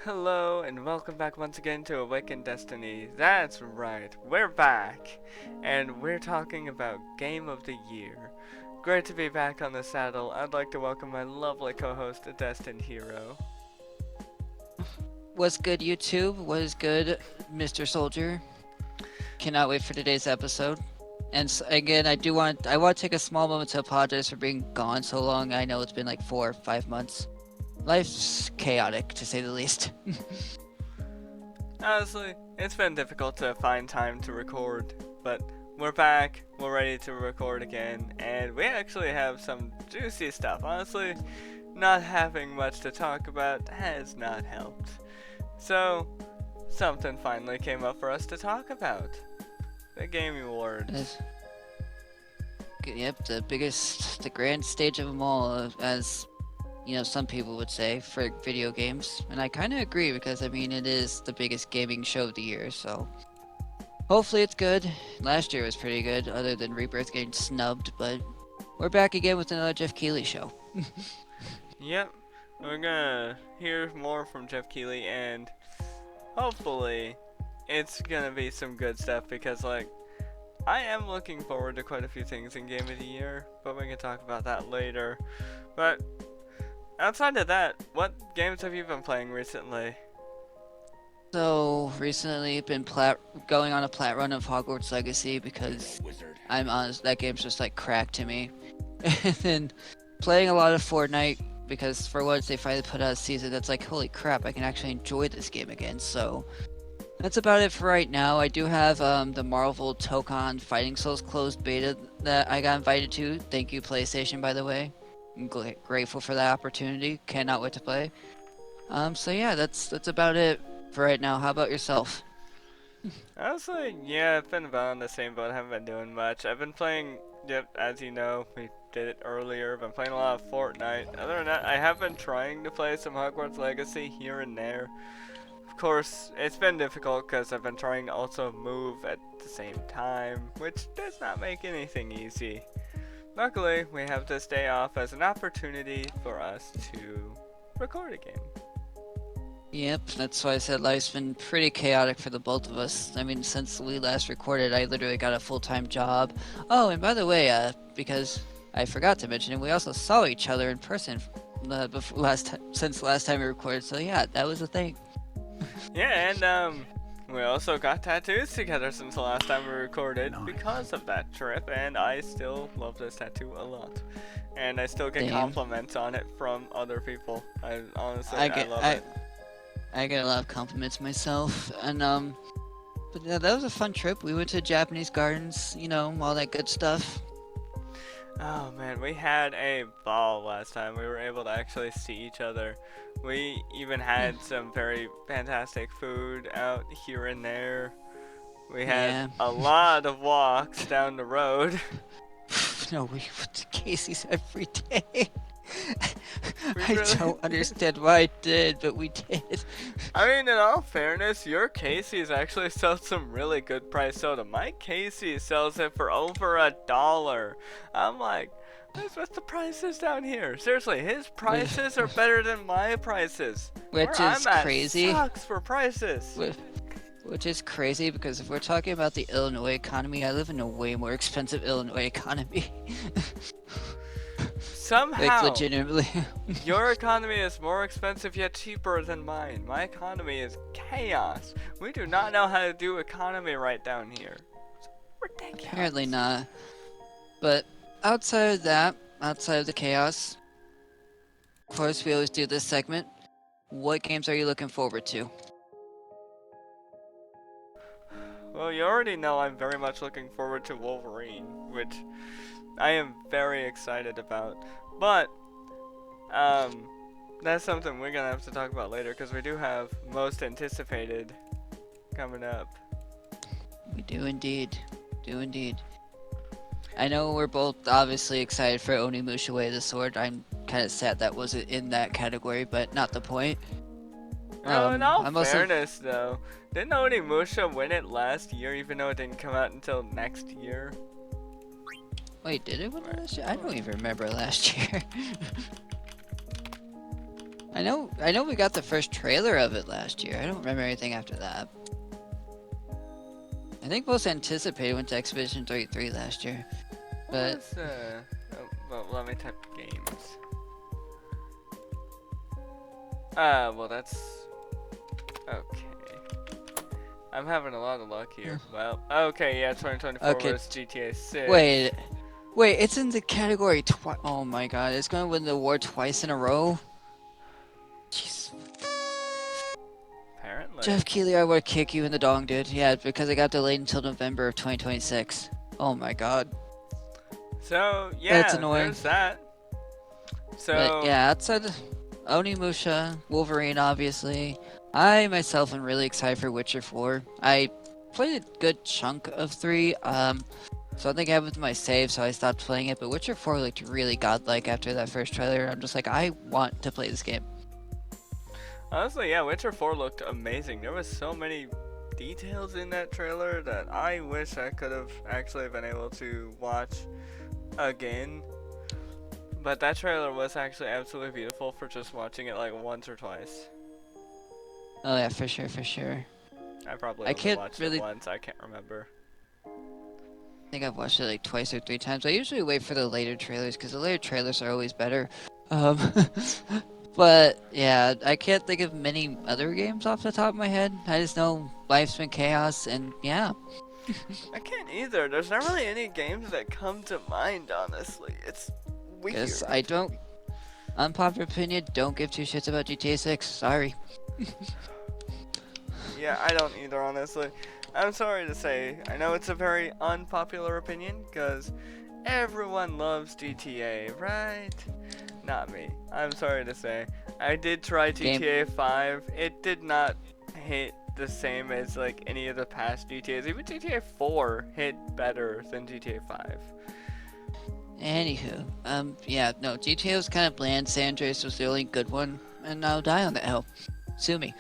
Hello and welcome back once again to Awaken Destiny. That's right, we're back, and we're talking about Game of the Year. Great to be back on the saddle. I'd like to welcome my lovely co-host, DestinedHero. What's good, YouTube? What is good, Mr. Soldier? Cannot wait for today's episode. And again, I want to take a small moment to apologize for being gone so long. I know it's been like 4 or 5 months. Life's chaotic, to say the least. Honestly, it's been difficult to find time to record, but we're back, we're ready to record again, and we actually have some juicy stuff. Honestly, not having much to talk about has not helped. So, something finally came up for us to talk about. The Game Awards. Yep, the grand stage of them all, as you know, some people would say, for video games. And I kind of agree because, I mean, it is the biggest gaming show of the year, so hopefully it's good. Last year was pretty good, other than Rebirth getting snubbed, but we're back again with another Jeff Keighley show. Yep, we're gonna hear more from Jeff Keighley, and hopefully it's gonna be some good stuff because, like, I am looking forward to quite a few things in Game of the Year, but we can talk about that later. But outside of that, what games have you been playing recently? So, recently been going on a plat run of Hogwarts Legacy because I'm honest, that game's just like crack to me. And then playing a lot of Fortnite because for once they finally put out a season that's like, holy crap, I can actually enjoy this game again. So that's about it for right now. I do have the Marvel Tokon Fighting Souls closed beta that I got invited to. Thank you, PlayStation, by the way. I'm grateful for that opportunity. Cannot wait to play. So yeah, that's about it for right now. How about yourself? Honestly, yeah, I've been about on the same boat. I haven't been doing much. I've been playing, yep, as you know, we did it earlier. I've been playing a lot of Fortnite. Other than that, I have been trying to play some Hogwarts Legacy here and there. Of course, it's been difficult because I've been trying to also move at the same time, which does not make anything easy. Luckily, we have this day off as an opportunity for us to record again. Yep, that's why I said life's been pretty chaotic for the both of us. I mean, since we last recorded, I literally got a full-time job. Oh, and by the way, because I forgot to mention it, we also saw each other in person since last time we recorded. So yeah, that was a thing. Yeah, and we also got tattoos together since the last time we recorded because of that trip, and I still love this tattoo a lot. And I still get compliments on it from other people. I love it. I get a lot of compliments myself, and but yeah, that was a fun trip. We went to Japanese gardens, you know, all that good stuff. Oh man, we had a ball last time. We were able to actually see each other. We even had some very fantastic food out here and there. We had a lot of walks down the road. No, we went to Casey's every day. I don't understand why I did, but we did. I mean, in all fairness, your Casey's actually sells some really good price soda. My Casey sells it for over $1. I'm like, what's the prices down here? Seriously, his prices are better than my prices. Which is crazy. Sucks for prices. Which is crazy because if we're talking about the Illinois economy, I live in a way more expensive Illinois economy. Somehow, like, legitimately. your economy is more expensive yet cheaper than mine. My economy is chaos. We do not know how to do economy right down here. It's ridiculous. Apparently not. But outside of that, outside of the chaos, of course we always do this segment. What games are you looking forward to? Well, you already know I'm very much looking forward to Wolverine, which I am very excited about. But, that's something we're gonna have to talk about later because we do have Most Anticipated coming up. We do indeed. I know we're both obviously excited for Onimusha Way of the Sword. I'm kind of sad that wasn't in that category, but not the point. No, in all fairness, though, didn't Onimusha win it last year, even though it didn't come out until next year? Wait, did it win last year? I don't even remember last year. I know we got the first trailer of it last year. I don't remember anything after that. I think most anticipated went to Expedition 33 last year. But well, let me type games. Well, that's okay. I'm having a lot of luck here. Well, okay, yeah, 2024 was GTA 6. Wait, it's in the category twice. Oh my god, it's gonna win the award twice in a row? Jeez. Apparently. Jeff Keighley, I would kick you in the dong, dude. Yeah, because it got delayed until November of 2026. Oh my god. So, yeah, that's annoying. There's that. So, but yeah, outside Onimusha, Wolverine, obviously. I myself am really excited for Witcher 4. I played a good chunk of 3. So I think I have it in my save, so I stopped playing it. But Witcher 4 looked really godlike after that first trailer. I'm just like, I want to play this game. Honestly, yeah, Witcher 4 looked amazing. There was so many details in that trailer that I wish I could have actually been able to watch again. But that trailer was actually absolutely beautiful for just watching it like once or twice. Oh yeah, for sure, for sure. I probably only watched it once, I can't remember. I think I've watched it like twice or 3 times. I usually wait for the later trailers because the later trailers are always better. But yeah, I can't think of many other games off the top of my head. I just know Life's Been Chaos, and yeah. I can't either. There's not really any games that come to mind, honestly. It's weird. Because I don't, unpopular opinion, don't give 2 shits about GTA 6. Sorry. Yeah, I don't either, honestly. I'm sorry to say, I know it's a very unpopular opinion, because everyone loves GTA, right? Not me. I'm sorry to say. I did try GTA 5. It did not hit the same as like any of the past GTAs. Even GTA 4 hit better than GTA 5. Anywho, yeah, no, GTA was kind of bland. San Andreas was the only good one, and I'll die on that hill. Sue me.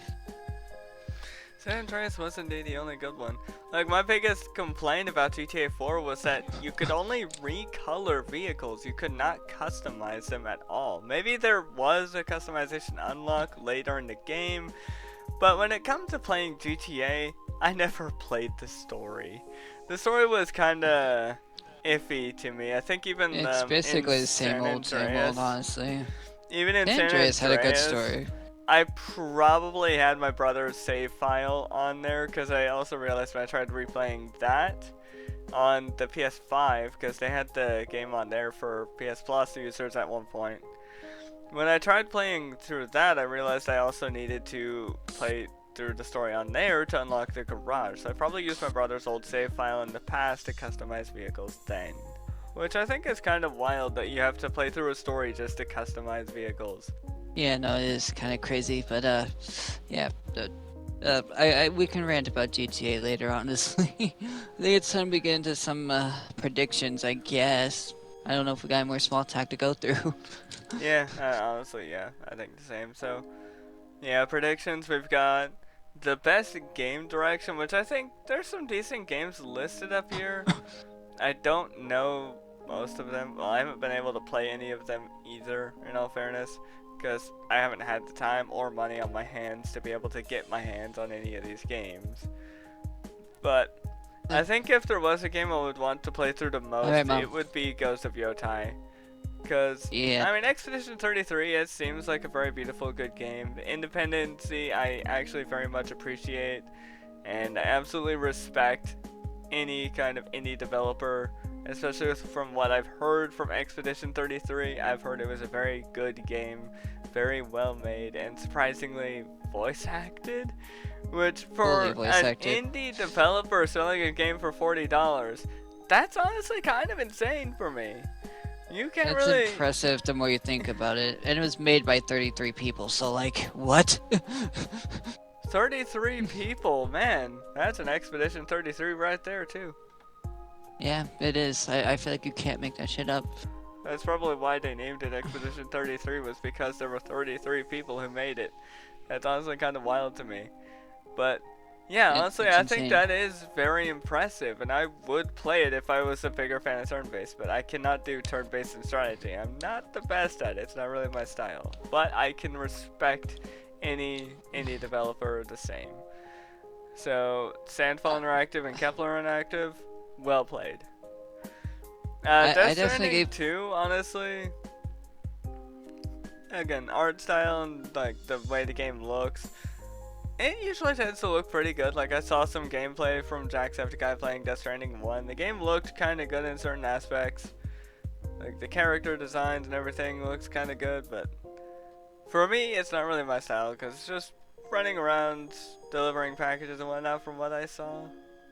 San Andreas was indeed the only good one. Like, my biggest complaint about GTA 4 was that you could only recolor vehicles. You could not customize them at all. Maybe there was a customization unlock later in the game, but when it comes to playing GTA, I never played the story. The story was kinda iffy to me. I think even it's basically the same old, honestly. Even in San Andreas had a good story. I probably had my brother's save file on there because I also realized when I tried replaying that on the PS5, because they had the game on there for PS Plus users at one point. When I tried playing through that, I realized I also needed to play through the story on there to unlock the garage. So I probably used my brother's old save file in the past to customize vehicles then. Which I think is kind of wild that you have to play through a story just to customize vehicles. Yeah, no, it is kind of crazy, but yeah, we can rant about GTA later, honestly. I think it's time to get into some predictions, I guess. I don't know if we got any more small talk to go through. Yeah, honestly, yeah, I think the same. So, yeah, predictions, we've got the best game direction, which I think there's some decent games listed up here. I don't know most of them. Well, I haven't been able to play any of them either, in all fairness, because I haven't had the time or money on my hands to be able to get my hands on any of these games. But I think if there was a game I would want to play through the most, it would be Ghost of Yotai. Because, yeah. I mean, Expedition 33, it seems like a very beautiful, good game. Independency, I actually very much appreciate, and I absolutely respect any kind of indie developer, especially from what I've heard from Expedition 33. I've heard it was a very good game, very well made, and surprisingly voice acted, which for an indie developer selling a game for $40, that's honestly kind of insane for me. You can't really... It's impressive the more you think about it, and it was made by 33 people, so like, what? 33 people, man, that's an Expedition 33 right there too. Yeah, it is. I feel like you can't make that shit up. That's probably why they named it Expedition 33, was because there were 33 people who made it. That's honestly kind of wild to me. But Yeah, honestly, It's I think insane. that is very impressive, and I would play it if I was a bigger fan of turn-based, but I cannot do turn-based and strategy. I'm not the best at it, it's not really my style. But I can respect any indie developer the same. So, Sandfall Interactive and Kepler Interactive, well played. I Death definitely Stranding gave 2, honestly, again, art style and like the way the game looks, it usually tends to look pretty good. Like I saw some gameplay from Jacksepticeye playing Death Stranding 1. The game looked kind of good in certain aspects. Like the character designs and everything looks kind of good, but for me, it's not really my style because it's just running around delivering packages and whatnot. From what I saw,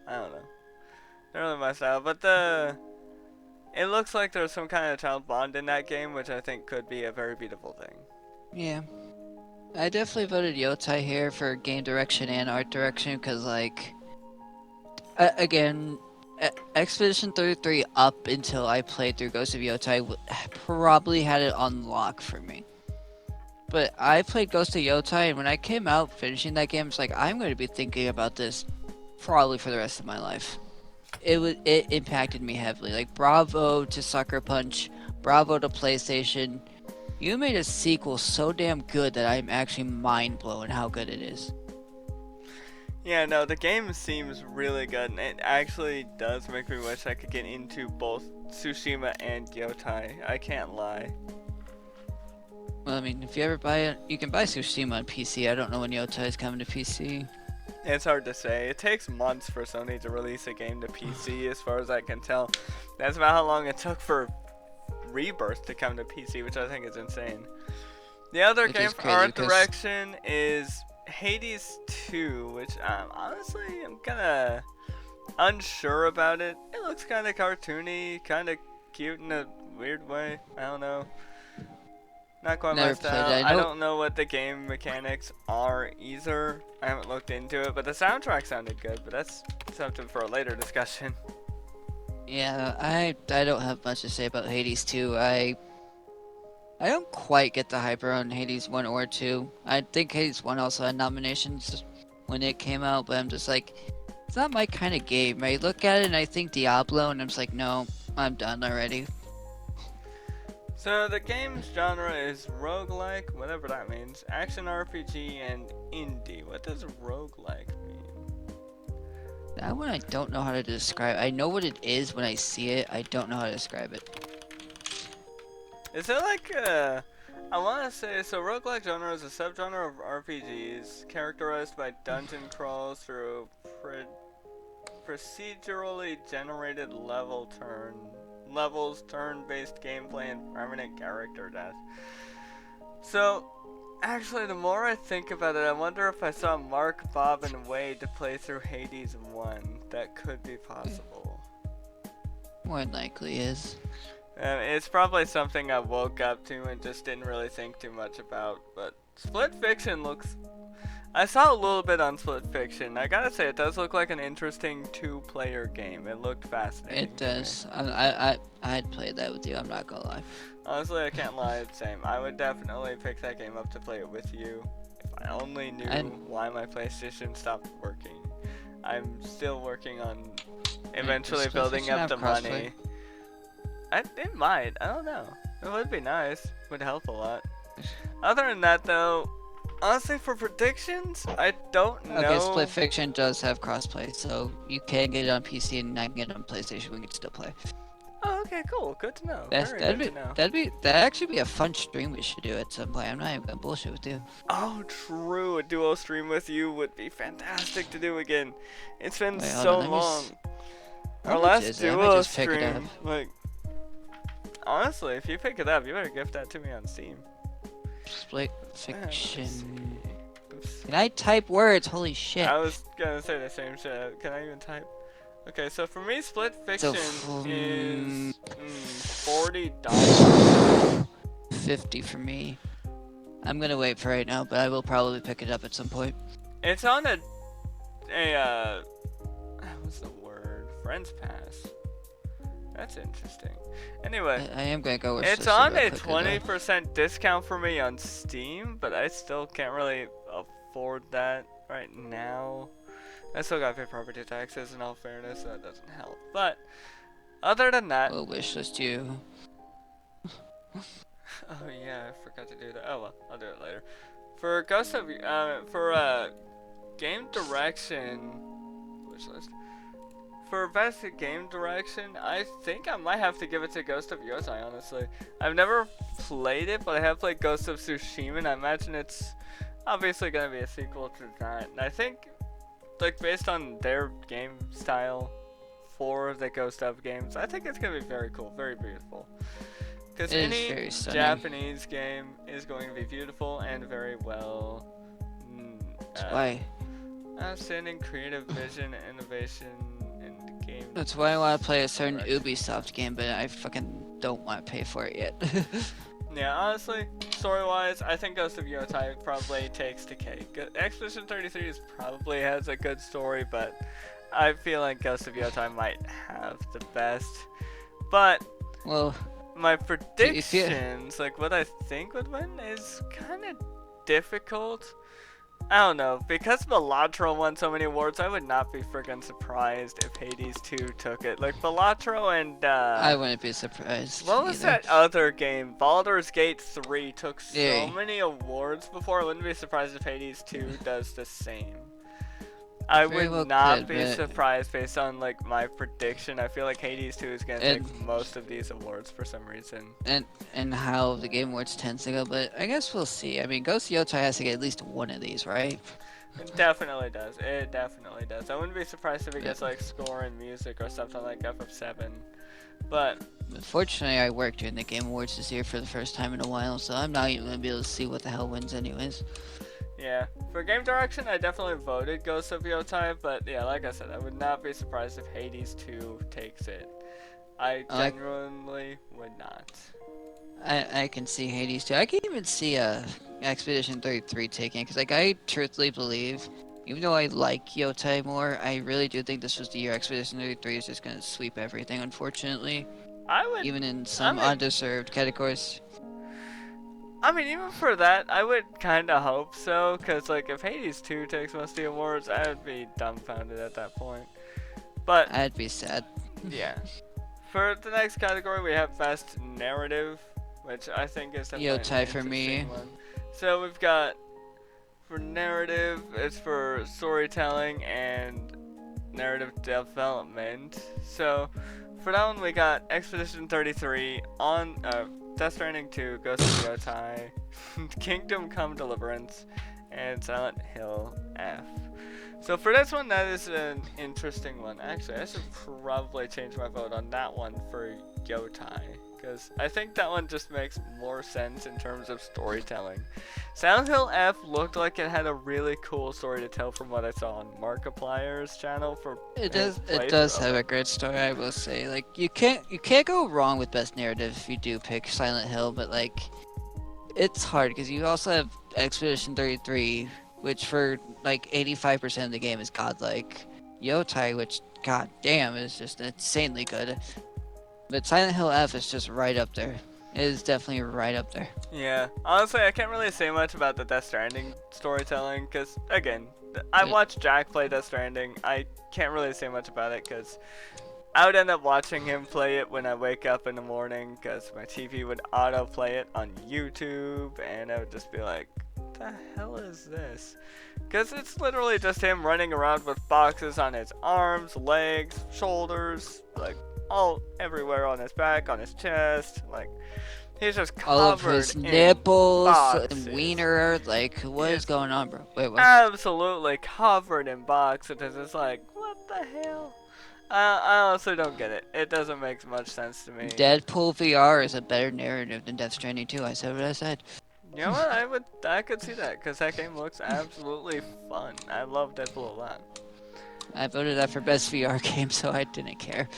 I don't know, not really my style. But it looks like there's some kind of child bond in that game, which I think could be a very beautiful thing. yeah. I definitely voted Yotai here for game direction and art direction because, like, again, Expedition 33 up until I played through Ghost of Yotai probably had it on lock for me. But I played Ghost of Yotai, and when I came out finishing that game, it's like I'm going to be thinking about this probably for the rest of my life. It impacted me heavily. Like bravo to Sucker Punch, bravo to PlayStation. You made a sequel so damn good that I'm actually mind blown how good it is. Yeah, no, the game seems really good, and it actually does make me wish I could get into both Tsushima and Yotai. I can't lie. Well, I mean, if you ever buy it, you can buy Tsushima on PC. I don't know when Yotai is coming to PC. It's hard to say. It takes months for Sony to release a game to PC, as far as I can tell. That's about how long it took for Rebirth to come to PC, which I think is insane. The other Which game is for crazy art because direction is Hades 2, which honestly I'm kinda unsure about it. It looks kinda cartoony, kinda cute in a weird way. I don't know. Not quite my never played style. it. I I know. don't know what the game mechanics are either. I haven't looked into it, but the soundtrack sounded good, but that's something for a later discussion. Yeah, I don't have much to say about Hades 2. I don't quite get the hype around Hades 1 or 2. I think Hades 1 also had nominations when it came out, but I'm just like, it's not my kind of game. I look at it and I think Diablo, and I'm just like, no, I'm done already. So the game's genre is roguelike, whatever that means, action RPG, and indie. What does roguelike mean? That one I don't know how to describe. I know what it is when I see it. I don't know how to describe it. Is it like I want to say, so roguelike genre is a subgenre of RPGs characterized by dungeon crawls through procedurally generated levels, turn-based gameplay, and permanent character death. So, actually, the more I think about it, I wonder if I saw Mark, Bob, and Wade to play through Hades 1. That could be possible. More than likely is. It's probably something I woke up to and just didn't really think too much about. But Split Fiction looks... I saw a little bit on Split Fiction. I gotta say, it does look like an interesting two-player game. It looked fascinating. It to me. does. I'd play that with you. I'm not gonna lie. Honestly, I can't lie, it's same. I would definitely pick that game up to play it with you. If I only knew why my PlayStation stopped working. I'm still working on eventually building up the money. It might, I don't know. It would be nice, would help a lot. Other than that though, honestly for predictions, I don't know. Okay, Split Fiction does have crossplay, so you can get it on PC and I can get it on PlayStation. We can still play. Oh, okay, cool. Good to know. That'd actually be a fun stream we should do at some point. I'm not even gonna bullshit with you. Oh, true. A duo stream with you would be fantastic to do again. It's been Wait, so on, long. How Our much last is it? I might duo just pick it up. stream, like, honestly, if you pick it up, you better gift that to me on Steam. Split Let's Fiction. see. Oops. Can I type words? Holy shit. I was gonna say the same shit. Can I even type? Okay, so for me, Split Fiction is $40. 50 for me. I'm gonna wait for right now, but I will probably pick it up at some point. It's on a what's the word? Friends Pass. That's interesting. Anyway, I am gonna go with it's on a 20% discount for me on Steam, but I still can't really afford that right now. I still gotta pay property taxes. In all fairness, so that doesn't help. But other than that, We'll wishlist you. oh yeah, I forgot to do that. Oh well, I'll do it later. For Ghost of game direction wishlist. For best game direction, I think I might have to give it to Ghost of Yotai, honestly. I've never played it, but I have played Ghost of Tsushima, and I imagine it's obviously gonna be a sequel to that. And I think, like, based on their game style for the Ghost of games, I think it's gonna be very cool, very beautiful. Because any very stunning. Japanese game is going to be beautiful and very well. That's why. Outstanding creative vision, innovation, and game. That's why I want to play a certain direction. Ubisoft game, but I fucking don't want to pay for it yet. Yeah, honestly, story-wise, I think Ghost of Yotai probably takes the cake. Expedition 33 probably has a good story, but I feel like Ghost of Yotai might have the best. But well, my predictions, like what I think would win, is kind of difficult. I don't know, because Balatro won so many awards, I would not be friggin' surprised if Hades 2 took it. Like, Balatro and, I wouldn't be surprised. what was either. that other game? Baldur's Gate 3 took so Yeah. many awards before, I wouldn't be surprised if Hades 2 does the same. I Very would well not could, be but- surprised based on, like, my prediction. I feel like Hades 2 is gonna And- take most of these awards for some reason. And how the Game Awards tends to go, but I guess we'll see. I mean, Ghost of Yotai has to get at least one of these, right? It definitely does. It definitely does. I wouldn't be surprised if it Yeah. gets like score and music or something like FF7. But Unfortunately, I worked during the Game Awards this year for the first time in a while, so I'm not even gonna be able to see what the hell wins anyways. yeah, for game direction, I definitely voted Ghost of Yotai. But yeah, like I said, I would not be surprised if Hades 2 takes it. I genuinely would not. I can see Hades too. I can even see Expedition 33 taking it, because like I truthfully believe, even though I like Yotai more, I really do think this was the year Expedition 33 is just gonna sweep everything. Unfortunately, I would. even in some mean- undeserved categories. I mean, even for that, I would kind of hope so. Cause like if Hades 2 takes most of the awards, I would be dumbfounded at that point. But I'd be sad. yeah. For the next category, we have Best Narrative, which I think is definitely Yotai an for me. interesting one. So we've got, for narrative, it's for storytelling and narrative development. So for that one, we got Expedition 33, on Death Stranding 2, Ghost of Yotai, Kingdom Come Deliverance, and Silent Hill F. So for this one, that is an interesting one. Actually, I should probably change my vote on that one for Yotai, because I think that one just makes more sense in terms of storytelling. Silent Hill F looked like it had a really cool story to tell from what I saw on Markiplier's channel for It his does. It does playthrough. have a great story, I will say. Like you can't go wrong with best narrative if you do pick Silent Hill, but like it's hard because you also have Expedition 33, which for like 85% of the game is godlike. Yotai, which god damn is just insanely good. But Silent Hill F is just right up there. It is definitely right up there. Yeah, honestly, I can't really say much about the Death Stranding storytelling, because, again, I watched Jack play Death Stranding. I can't really say much about it, because I would end up watching him play it when I wake up in the morning, because my TV would auto-play it on YouTube, and I would just be like, what the hell is this? Because it's literally just him running around with boxes on his arms, legs, shoulders, like, all everywhere on his back, on his chest, like, he's just covered All of his in nipples boxes. and wiener, like what is going on, bro? Wait, what? Absolutely covered in boxes. It's like, what the hell? I honestly don't get it. It doesn't make much sense to me. Deadpool VR is a better narrative than Death Stranding 2. I said what I said. You know what? I could see that, because that game looks absolutely fun. I love Deadpool a lot. I voted that for best VR game, so I didn't care.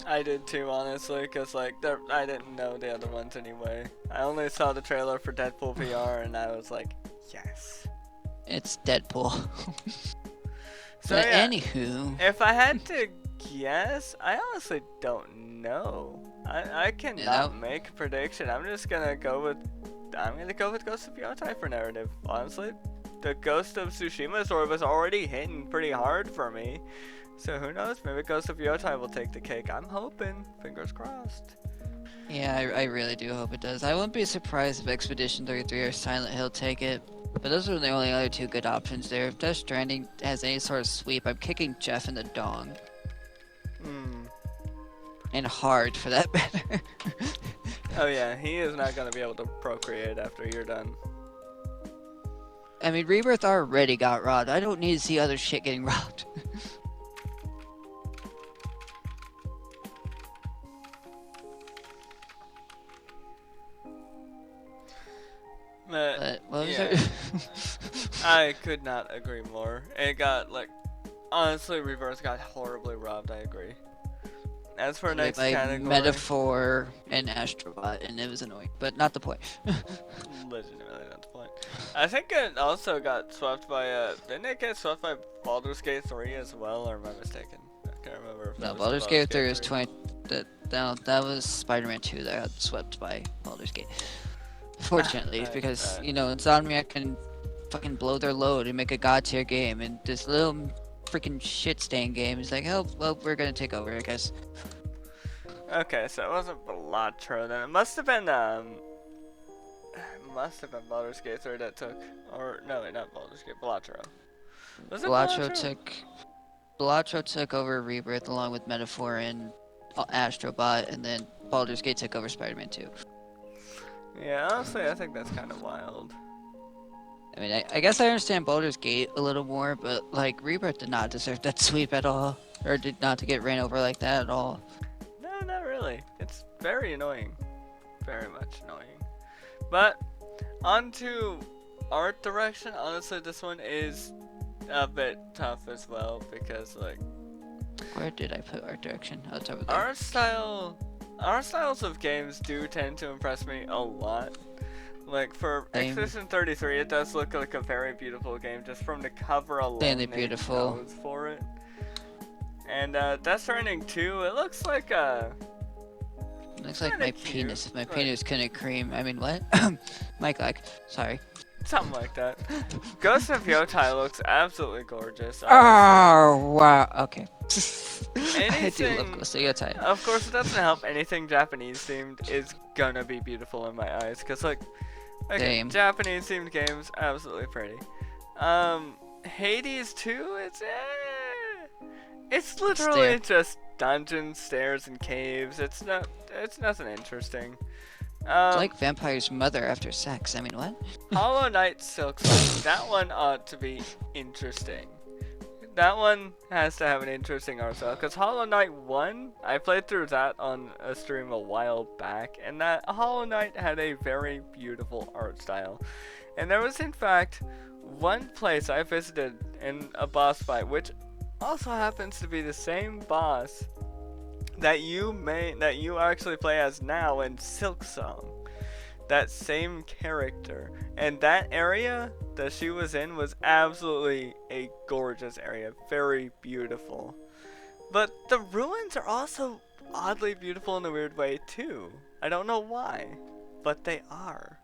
I did too, honestly, because like I didn't know the other ones anyway. I only saw the trailer for Deadpool VR, and I was like, yes. It's Deadpool. So But yeah, anywho, if I had to guess, I honestly don't know. I cannot make a prediction. I'm gonna go with Ghost of Yotai for narrative. Honestly, the Ghost of Tsushima sword was already hitting pretty hard for me. So who knows? Maybe Ghost of Yotai will take the cake. I'm hoping. Fingers crossed. Yeah, I really do hope it does. I wouldn't be surprised if Expedition 33 or Silent Hill take it. But those are the only other two good options there. If Death Stranding has any sort of sweep, I'm kicking Jeff in the dong. And hard, for that matter. Oh yeah, he is not going to be able to procreate after you're done. I mean, Rebirth already got robbed. I don't need to see other shit getting robbed. But what was it? I could not agree more. It got, like, honestly, Rebirth got horribly robbed, I agree. As for next category... Metaphor and Astrobot, and it was annoying, but not the point. Legitimately not the point. I think it also got swept by, didn't it get swept by Baldur's Gate 3 as well, or am I mistaken? I can't remember if No, Baldur's Gate 3 was 20... That was Spider-Man 2 that got swept by Baldur's Gate. Fortunately, because, you know, Insomniac can fucking blow their load and make a god tier game, and this little freaking shit stain game is like, oh, well, we're gonna take over, I guess. Okay, so it wasn't Balatro then. It must have been Baldur's Gate 3 that took, or no, wait, not Baldur's Gate, Balatro. Was it Balatro took over Rebirth along with Metaphor and Astrobot, and then Baldur's Gate took over Spider-Man 2. Yeah, honestly, I think that's kind of wild. I mean, I guess I understand Baldur's Gate a little more, but, like, Rebirth did not deserve that sweep at all. Or did not to get ran over like that at all. No, not really. It's very annoying. Very much annoying. But, on to art direction. Honestly, this one is a bit tough as well, because, like... Where did I put art direction? Oh, it's over there. Art styles of games do tend to impress me a lot. Like, for Expedition 33, it does look like a very beautiful game, just from the cover alone. Insanely beautiful. For it. And, Death Stranding 2, it looks like looks like my penis, if my penis couldn't cream. I mean, what? Mike, like, sorry. Something like that. Ghost of Yotai looks absolutely gorgeous. Oh, wow. Okay. I do love Ghost of Yotai. Of course, it doesn't help. Anything Japanese themed is gonna be beautiful in my eyes. Because, like, Japanese themed games, absolutely pretty. Hades 2, it's literally just dungeons, stairs, and caves. It's nothing interesting. It's like Vampire's mother after sex. I mean, what? Hollow Knight Silksong. That one ought to be interesting. That one has to have an interesting art style. Because Hollow Knight 1, I played through that on a stream a while back. And that Hollow Knight had a very beautiful art style. And there was, in fact, one place I visited in a boss fight, which also happens to be the same boss that you actually play as now in Silksong. That same character. And that area that she was in was absolutely a gorgeous area. Very beautiful. But the ruins are also oddly beautiful in a weird way too. I don't know why, but they are.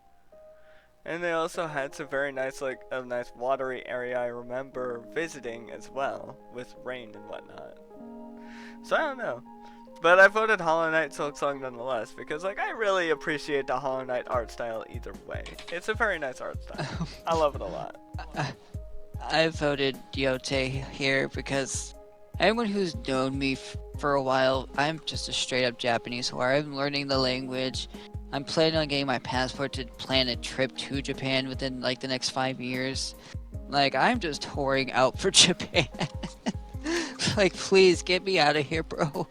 And they also had some very nice, like, a nice watery area I remember visiting as well, with rain and whatnot. So I don't know. But I voted Hollow Knight Silksong nonetheless, because, like, I really appreciate the Hollow Knight art style either way. It's a very nice art style. I love it a lot. I voted Yote here because anyone who's known me for a while, I'm just a straight up Japanese whore. I'm learning the language. I'm planning on getting my passport to plan a trip to Japan within, like, the next 5 years. Like, I'm just whoring out for Japan. Like, please, get me out of here, bro.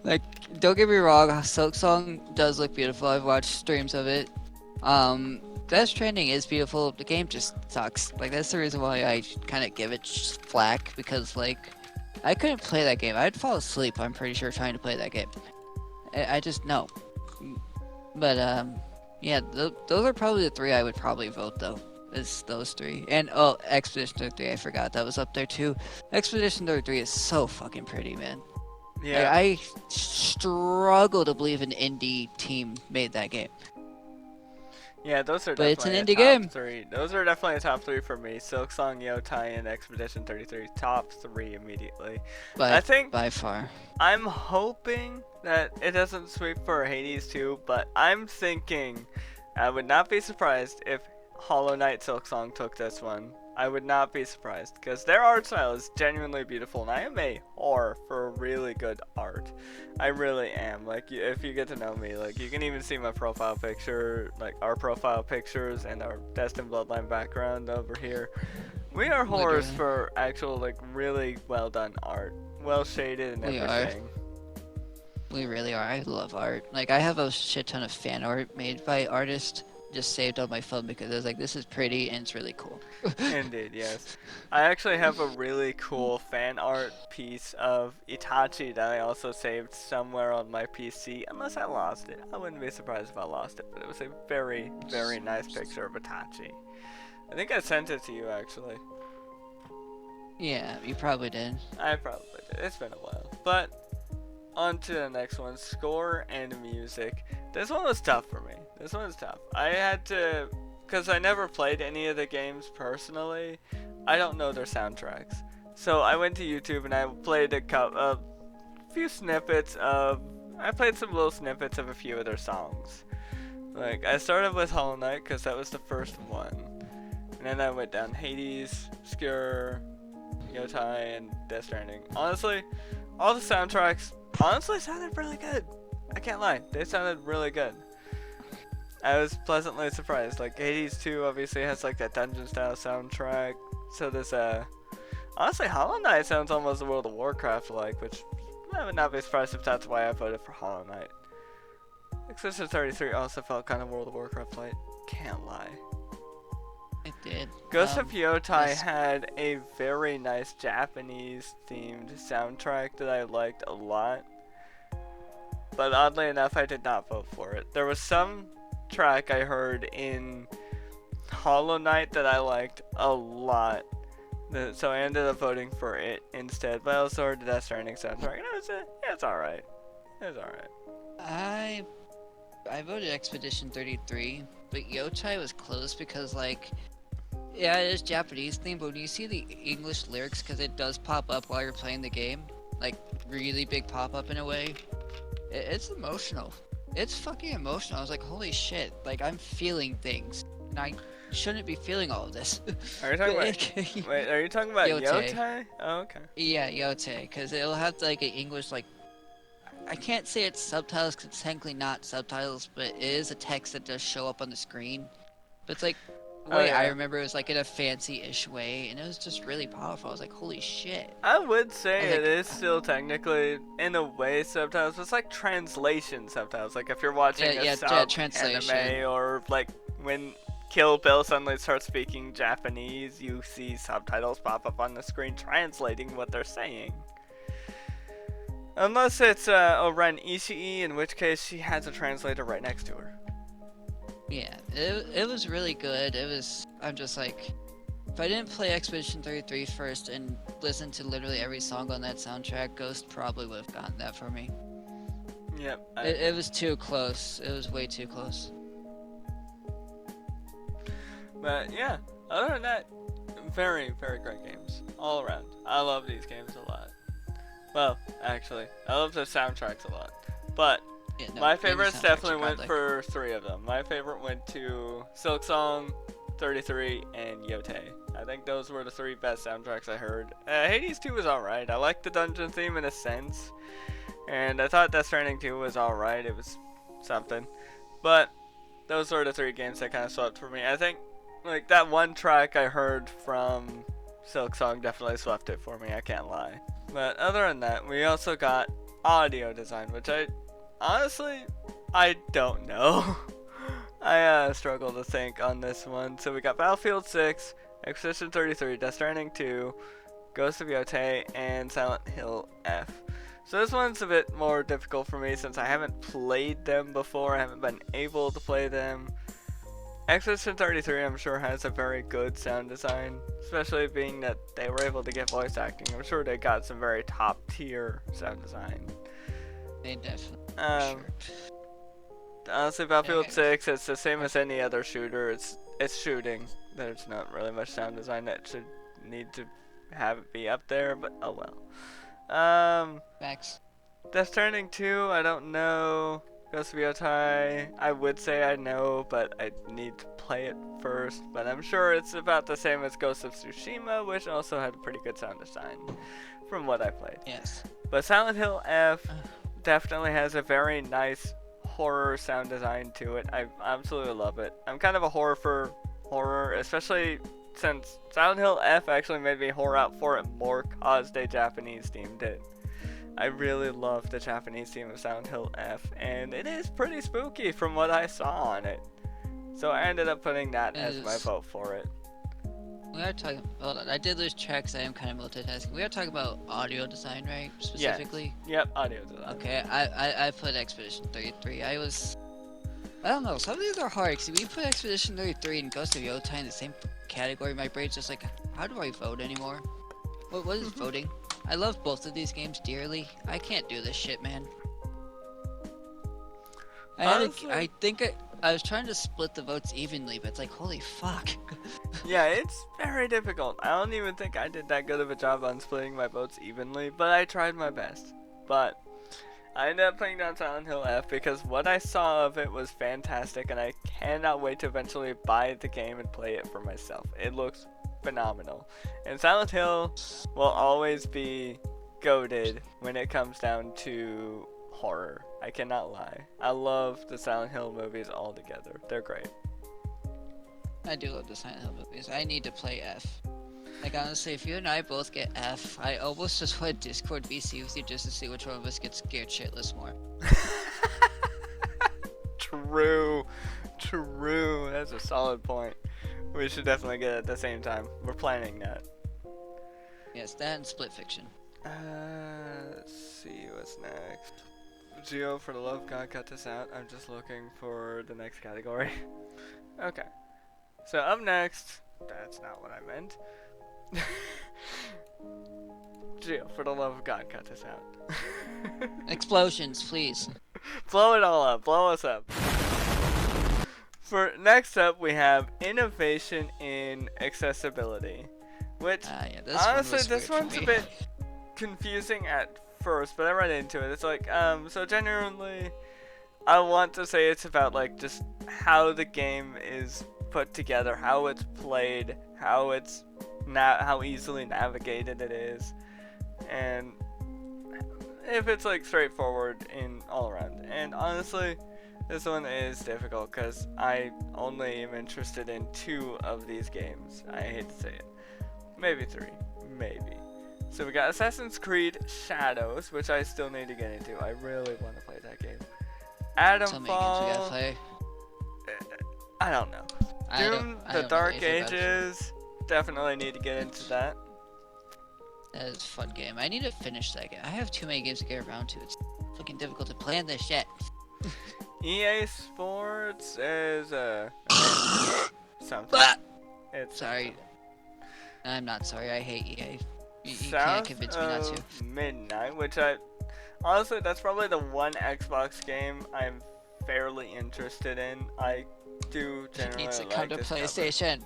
Like, don't get me wrong, Silksong does look beautiful. I've watched streams of it. Death Stranding is beautiful. The game just sucks. Like, that's the reason why I kind of give it flack, because, like, I couldn't play that game. I'd fall asleep, I'm pretty sure, trying to play that game. I just know. But, yeah, those are probably the three I would probably vote, though. Is those three. And, oh, Expedition 33, I forgot. That was up there, too. Expedition 33 is so fucking pretty, man. Yeah. I struggle to believe an indie team made that game. Yeah, those are But it's an definitely a indie top game. three. Those are definitely a top three for me. Silksong, Yotai, and Expedition 33. Top three immediately. I think By far. I'm hoping that it doesn't sweep for Hades too, but I'm thinking I would not be surprised if Hollow Knight Silksong took this one. I would not be surprised because their art style is genuinely beautiful, and I am a whore for really good art. I really am. Like, if you get to know me, like, you can even see my profile picture, like our profile pictures and our Destined Bloodline background over here. We are whores Literally. for actual, like, really well done art, well shaded and We are. everything. We really are. I love art. Like, I have a shit ton of fan art made by artists just saved on my phone because I was like, this is pretty and it's really cool. Indeed, yes. I actually have a really cool fan art piece of Itachi that I also saved somewhere on my PC, unless I lost it. I wouldn't be surprised if I lost it, but it was a very, very nice picture of Itachi. I think I sent it to you, actually. Yeah, you probably did. I probably did. It's been a while. But, on to the next one, score and music. This one was tough for me. This one was tough. I had to, because I never played any of the games personally, I don't know their soundtracks. So I went to YouTube and I played a few snippets of, I played some little snippets of a few of their songs. Like, I started with Hollow Knight because that was the first one. And then I went down Hades, Skur, Yotai, and Death Stranding. Honestly, all the soundtracks honestly sounded really good. I can't lie, they sounded really good. I was pleasantly surprised. Like, Hades 2 obviously has like that dungeon style soundtrack. So there's honestly, Hollow Knight sounds almost World of Warcraft like, which I would not be surprised if that's why I voted for Hollow Knight. Expedition 33 also felt kind of World of Warcraft like, can't lie. It did. Ghost of Yotai yes. had a very nice Japanese themed soundtrack that I liked a lot. But oddly enough, I did not vote for it. There was some track I heard in Hollow Knight that I liked a lot. So I ended up voting for it instead. But I also heard the Death Stranding soundtrack, and it's alright. It's alright. I voted Expedition 33, but Yotai was close because, like, yeah, it is Japanese theme, but when you see the English lyrics, because it does pop up while you're playing the game, like, really big pop-up in a way, it's emotional. It's fucking emotional. I was like, holy shit, like, I'm feeling things, and I shouldn't be feeling all of this. Are you talking about, wait, are you talking about Yotai? Oh, okay. Yeah, Yotai, because it'll have, like, an English, like, I can't say it's subtitles because it's technically not subtitles, but it is a text that does show up on the screen. But it's like, the way I remember it was like in a fancy-ish way, and it was just really powerful. I was like, holy shit. I would say it is still technically, in a way, subtitles. It's like translation subtitles. Like if you're watching a sub anime, or like when Kill Bill suddenly starts speaking Japanese, you see subtitles pop up on the screen translating what they're saying. Unless it's Oren Ishii, in which case she has a translator right next to her. Yeah, it was really good. I'm just like, if I didn't play Expedition 33 first and listen to literally every song on that soundtrack, Ghost probably would have gotten that for me. Yep. It was too close. It was way too close. But yeah, other than that, very, very great games all around. I love these games a lot. Well, actually, I love the soundtracks a lot. But yeah, no, my favorites definitely went for three of them. My favorite went to Silksong, 33, and Yotai. I think those were the three best soundtracks I heard. Hades 2 was alright. I liked the dungeon theme in a sense. And I thought Death Stranding 2 was alright. It was something. But those were the three games that kind of swept for me. I think like that one track I heard from Silksong definitely swept it for me. I can't lie. But other than that, we also got audio design, which I don't know. I struggle to think on this one. So we got Battlefield 6, Expedition 33, Death Stranding 2, Ghost of Yotai, and Silent Hill F. So this one's a bit more difficult for me since I haven't played them before. I haven't been able to play them. Expedition 33 I'm sure has a very good sound design, especially being that they were able to get voice acting. I'm sure they got some very top tier sound design. They definitely. Sure. Honestly, Battlefield 6, it's the same as any other shooter. It's shooting. There's not really much sound design that should need to have it be up there, but oh well. Max. Death Stranding 2, I don't know. Ghost of Yotei, I would say I know, but I need to play it first. But I'm sure it's about the same as Ghost of Tsushima, which also had pretty good sound design from what I played. Yes. But Silent Hill F definitely has a very nice horror sound design to it. I absolutely love it. I'm kind of a horror for horror, especially since Silent Hill F actually made me horror out for it more cause they Japanese themed it. I really love the Japanese theme of Silent Hill F, and it is pretty spooky from what I saw on it. So I ended up putting that as my vote for it. We are talking. Hold on, I did lose track because I am kind of multitasking. We are talking about audio design, right? Specifically. Yes. Yep, audio design. Okay, I put Expedition 33. I don't know. Some of these are hard because we put Expedition 33 and Ghost of Yotei in the same category. My brain's just like, how do I vote anymore? What is voting? I love both of these games dearly. I can't do this shit, man. I think I was trying to split the votes evenly, but it's like, holy fuck. Yeah, it's very difficult. I don't even think I did that good of a job on splitting my votes evenly, but I tried my best. But I ended up putting down Silent Hill F because what I saw of it was fantastic, and I cannot wait to eventually buy the game and play it for myself. It looks phenomenal. And Silent Hill will always be goated when it comes down to horror. I cannot lie. I love the Silent Hill movies altogether. They're great. I do love the Silent Hill movies. I need to play F. Like, honestly, if you and I both get F, I almost just want Discord VC with you just to see which one of us gets scared shitless more. True. That's a solid point. We should definitely get it at the same time. We're planning that. Yes, that and Split Fiction. Let's see what's next. Geo, for the love of God, cut this out. I'm just looking for the next category. Okay. So up next, that's not what I meant. Geo, for the love of God, cut this out. Explosions, please. Blow it all up. Blow us up. For next up, we have innovation in accessibility, which honestly, this one's a bit confusing at first, but I read into it. It's like, so genuinely, I want to say it's about like just how the game is put together, how it's played, how easily navigated it is, and if it's like straightforward in all around. And honestly, this one is difficult because I only am interested in 2 of these games. I hate to say it. Maybe 3. Maybe. So we got Assassin's Creed Shadows, which I still need to get into. I really want to play that game. Adamfall. I don't know. Doom, the Dark Ages. Definitely need to get into that. That is a fun game. I need to finish that game. I have too many games to get around to. It's fucking difficult to plan this shit. EA Sports is something. It's sorry. I'm not sorry. I hate EA. You South can't convince me not to. Midnight, which honestly, that's probably the one Xbox game I'm fairly interested in. I do generally It needs to like come to this PlayStation.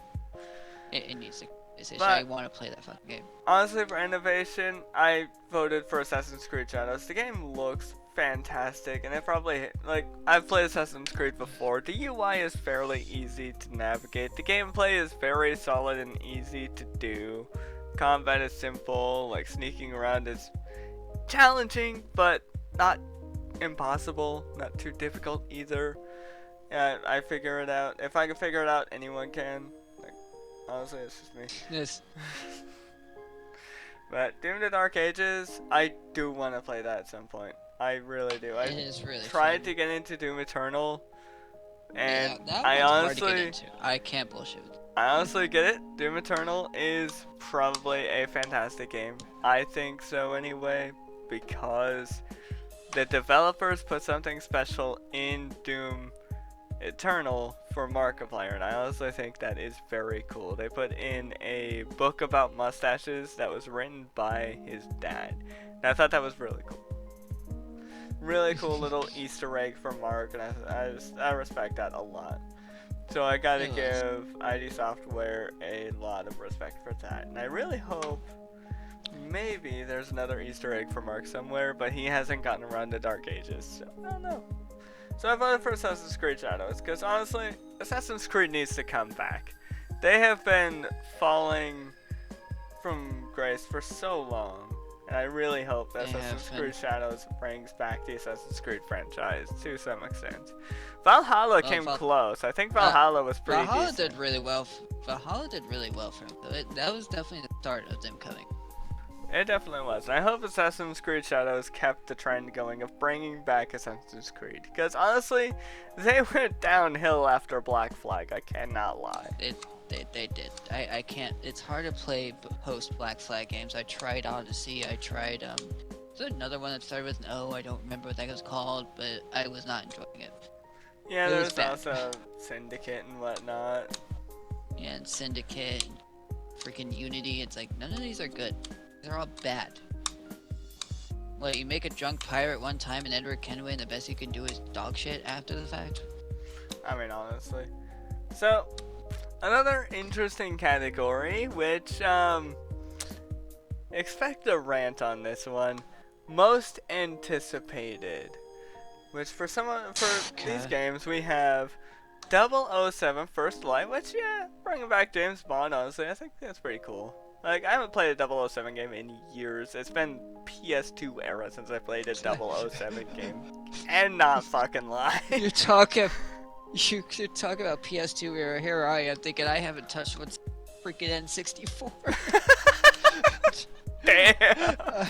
It needs to PlayStation. But I want to play that fucking game. Honestly, for innovation, I voted for Assassin's Creed Shadows. The game looks fantastic, and it probably, like, I've played Assassin's Creed before. The UI is fairly easy to navigate. The gameplay is very solid and easy to do. Combat is simple, like sneaking around is challenging, but not impossible, not too difficult either. Yeah, I figure it out. If I can figure it out, anyone can. Like, honestly, it's just me. Yes. But Doom the Dark Ages, I do want to play that at some point. I really do. It is really tried fun. to get into Doom Eternal, and that I one's honestly, hard to get into. I can't bullshit. I honestly get it. Doom Eternal is probably a fantastic game. I think so anyway, because the developers put something special in Doom Eternal for Markiplier, and I honestly think that is very cool. They put in a book about mustaches that was written by his dad, and I thought that was really cool. really cool little Easter egg from Mark, and I respect that a lot. So I gotta It was. give ID Software a lot of respect for that, and I really hope maybe there's another Easter egg for Mark somewhere, but he hasn't gotten around to Dark Ages, so I don't know. So I voted for Assassin's Creed Shadows, because honestly, Assassin's Creed needs to come back. They have been falling from grace for so long, and I really hope that Assassin's Creed Shadows brings back the Assassin's Creed franchise to some extent. Valhalla came close. I think Valhalla was pretty Valhalla decent. did really well. Valhalla did really well for him. That was definitely the start of them coming. It definitely was. And I hope Assassin's Creed Shadows kept the trend going of bringing back Assassin's Creed. Because honestly, they went downhill after Black Flag. I cannot lie. They did. I can't. It's hard to play post Black Flag games. I tried Odyssey. I tried there's another one that started with an O. I don't remember what that was called, but I was not enjoying it. Yeah, there's also Syndicate and whatnot. Yeah, and Syndicate, and freaking Unity. It's like none of these are good. They're all bad. Well, you make a drunk pirate one time in Edward Kenway, and the best you can do is dog shit after the fact. I mean, honestly. So, another interesting category, which, expect a rant on this one. Most anticipated. Which for these games, we have 007 First Light, which, yeah, bringing back James Bond, honestly, I think that's pretty cool. Like, I haven't played a 007 game in years. It's been PS2 era since I played a 007 game. And not fucking lie. You're talking about PS2 era. Here I am thinking I haven't touched what's freaking N64. Damn.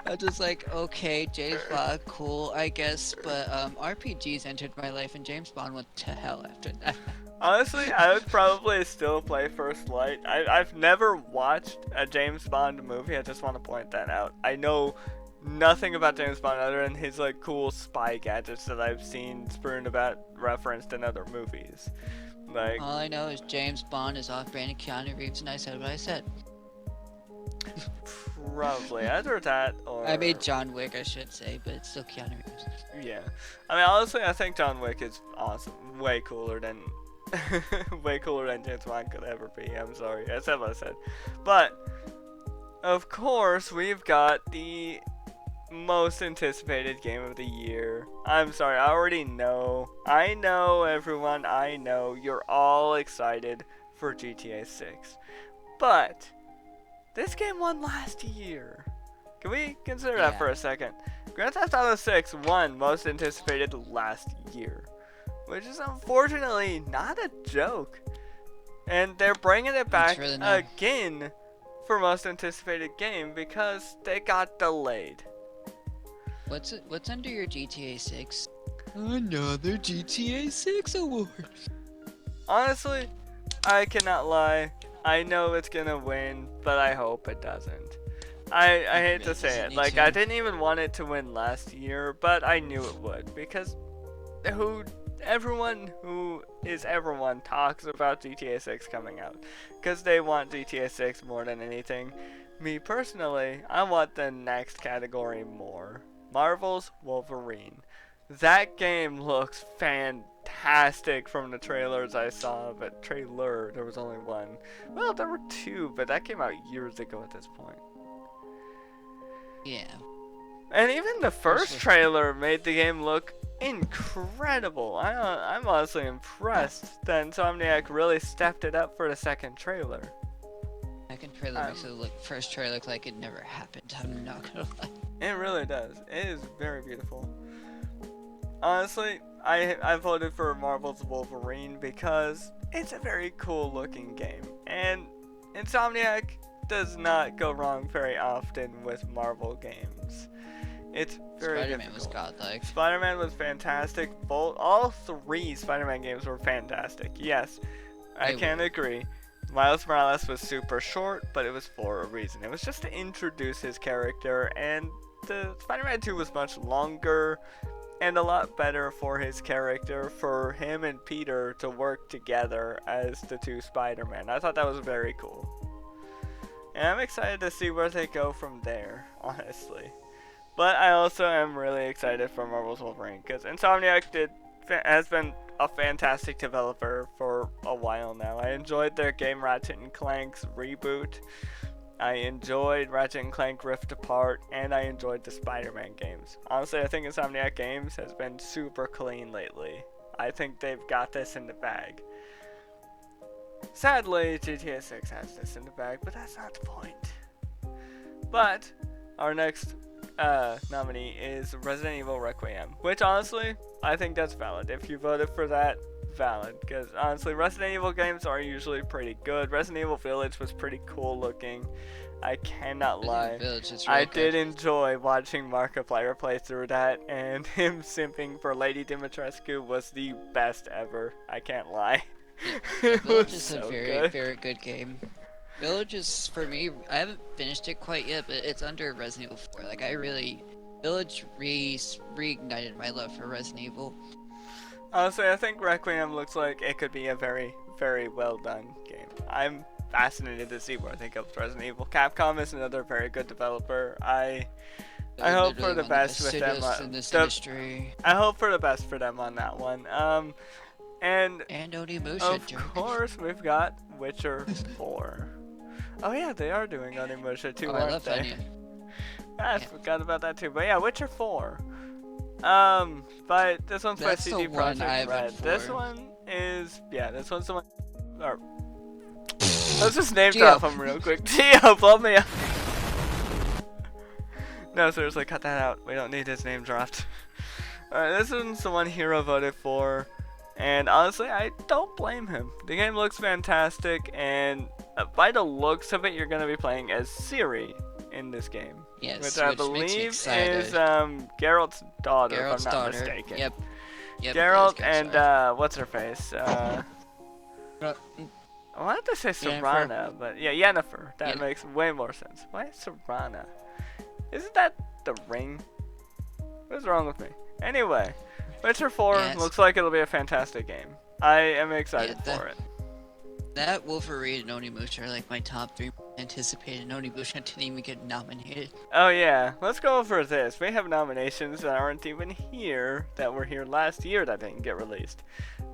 I'm just like, okay, James Bond, cool, I guess, but RPGs entered my life and James Bond went to hell after that. Honestly, I would probably still play First Light. I've never watched a James Bond movie. I just want to point that out. I know nothing about James Bond other than his like cool spy gadgets that I've seen spooned about referenced in other movies. Like all I know is James Bond is off-brand Keanu Reeves, and I said what I said. Probably either that or I made John Wick, I should say, but it's still Keanu Reeves. Yeah, I mean honestly, I think John Wick is awesome. Way cooler than James Bond could ever be. I'm sorry, I said what I said. But of course, we've got the most anticipated game of the year. I'm sorry, I already know. I know, everyone. I know you're all excited for GTA 6, but this game won last year. Can we consider that for a second? Grand Theft Auto 6 won most anticipated last year, which is unfortunately not a joke. And they're bringing it back really again for most anticipated game because they got delayed. What's under your GTA 6? Another GTA 6 award. Honestly, I cannot lie. I know it's gonna win, but I hope it doesn't. I hate to say it. Like, I didn't even want it to win last year, but I knew it would because everyone talks about GTA 6 coming out because they want GTA 6 more than anything. Me personally, I want the next category more. Marvel's Wolverine. That game looks fantastic from the trailers I saw, but there was only one. Well, there were two, but that came out years ago at this point. Yeah. And even the first trailer made the game look incredible. I'm honestly impressed that Insomniac really stepped it up for the second trailer. Second trailer makes the first trailer look like it never happened. I'm not gonna lie. It really does. It is very beautiful. Honestly, I voted for Marvel's Wolverine because it's a very cool looking game. And Insomniac does not go wrong very often with Marvel games. It's very Spider-Man difficult. was godlike. Spider-Man was fantastic. All three Spider-Man games were fantastic. Yes, I can agree. Miles Morales was super short, but it was for a reason. It was just to introduce his character, and the Spider-Man 2 was much longer and a lot better for his character, for him and Peter to work together as the two Spider-Men. I thought that was very cool. And I'm excited to see where they go from there, honestly. But I also am really excited for Marvel's Wolverine because Insomniac has been a fantastic developer for a while now. I enjoyed their game Ratchet and Clank's reboot. I enjoyed Ratchet and Clank Rift Apart, and I enjoyed the Spider-Man games. Honestly, I think Insomniac Games has been super clean lately. I think they've got this in the bag. Sadly, GTA 6 has this in the bag, but that's not the point. But our next nominee is Resident Evil Requiem, which honestly, I think that's valid. If you voted for that, valid. Because honestly, Resident Evil games are usually pretty good. Resident Evil Village was pretty cool looking. I cannot lie. I did enjoy watching Markiplier play through that, and him simping for Lady Dimitrescu was the best ever. I can't lie. Village is a very good game. Village is, for me, I haven't finished it quite yet, but it's under Resident Evil 4. Like, Village reignited my love for Resident Evil. Honestly, I think Requiem looks like it could be a very, very well done game. I'm fascinated to see where they go with Resident Evil. Capcom is another very good developer. I hope for the best with them. I hope for the best for them on that one. And Onimusha, of course, we've got Witcher 4. Oh yeah, they are doing Onimusha too, aren't they? I forgot about that too. But yeah, Witcher 4. But this one's by CD Projekt Red. This one is, this one's the one. Or, let's just name drop them real quick. Geo, blow me up. No, seriously, cut that out. We don't need his name dropped. Alright, this one's the one Hero voted for. And honestly, I don't blame him. The game looks fantastic, and by the looks of it, you're going to be playing as Ciri in this game. Yes, which I believe is Geralt's daughter, if I'm not mistaken. Yep. Geralt and, what's her face? I wanted to say Serana, but yeah, Yennefer. That makes way more sense. Why Serana? Isn't that the ring? What's wrong with me? Anyway. Witcher 4 looks like it'll be a fantastic game. I am excited for it. That Wolverine and Onimusha are like my top 3 anticipated. Onimusha didn't even get nominated. Oh yeah, let's go over this. We have nominations that aren't even here, that were here last year that didn't get released.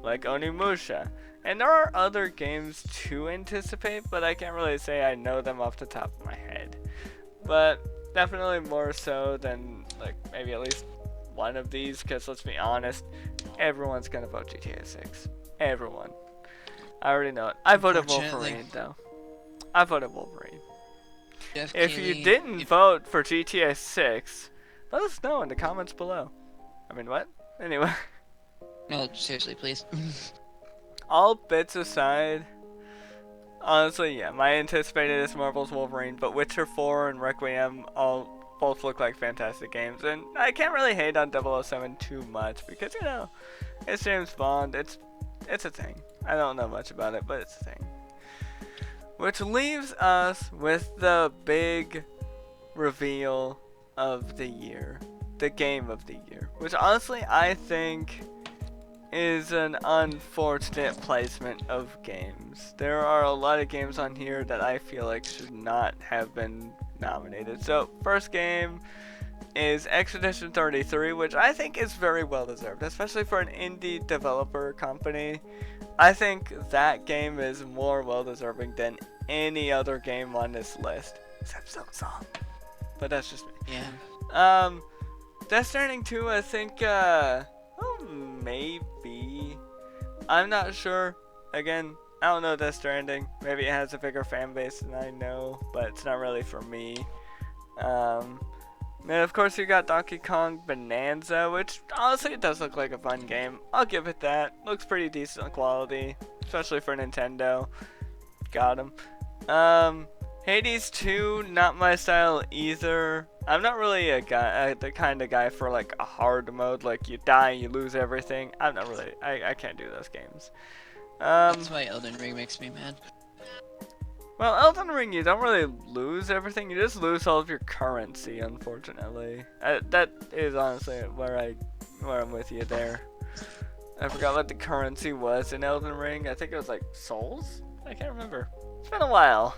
Like Onimusha. And there are other games to anticipate, but I can't really say I know them off the top of my head. But definitely more so than like maybe at least one of these, because let's be honest, everyone's gonna vote GTA 6. Everyone. I already know it. I voted Wolverine though. I voted Wolverine. If you didn't vote for GTA 6, let us know in the comments below. I mean, what? Anyway. No, seriously, please. All bits aside, honestly, yeah, my anticipated is Marvel's Wolverine, but Witcher 4 and Requiem both look like fantastic games, and I can't really hate on 007 too much because, you know, it's James Bond. It's a thing. I don't know much about it, but it's a thing. Which leaves us with the big reveal of the year, the game of the year, which honestly I think is an unfortunate placement of games. There are a lot of games on here that I feel like should not have been nominated. So first game is Expedition 33, which I think is very well deserved, especially for an indie developer company. I think that game is more well deserving than any other game on this list, except Silksong. But that's just me. Yeah. Death Stranding 2, I think, maybe. I'm not sure. Again, I don't know Death Stranding. Maybe it has a bigger fan base than I know, but it's not really for me. And of course you got Donkey Kong Bonanza, which honestly it does look like a fun game. I'll give it that. Looks pretty decent quality, especially for Nintendo. Got him. Hades 2, not my style either. I'm not really the kind of guy for like a hard mode, like you die, you lose everything. I'm not really, I can't do those games. That's why Elden Ring makes me mad. Well, Elden Ring, you don't really lose everything. You just lose all of your currency, unfortunately. That is honestly where I'm with you there. I forgot what the currency was in Elden Ring. I think it was like souls? I can't remember. It's been a while.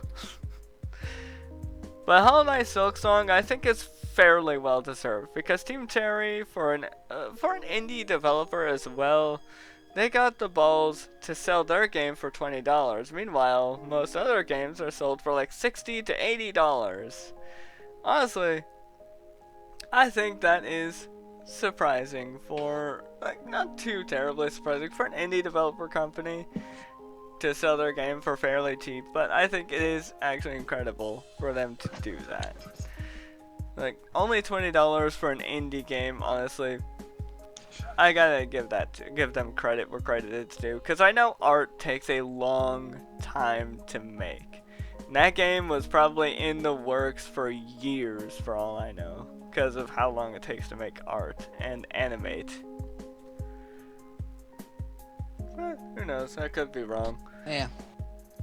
But Hollow Knight Silksong, I think it's fairly well deserved because Team Cherry, for an indie developer as well, they got the balls to sell their game for $20. Meanwhile, most other games are sold for like $60 to $80. Honestly, I think that is surprising for, like, not too terribly surprising for an indie developer company to sell their game for fairly cheap, but I think it is actually incredible for them to do that. Like, only $20 for an indie game, honestly, I gotta give them credit where credit is due, because I know art takes a long time to make. And that game was probably in the works for years, for all I know, because of how long it takes to make art and animate. Who knows? I could be wrong. Yeah.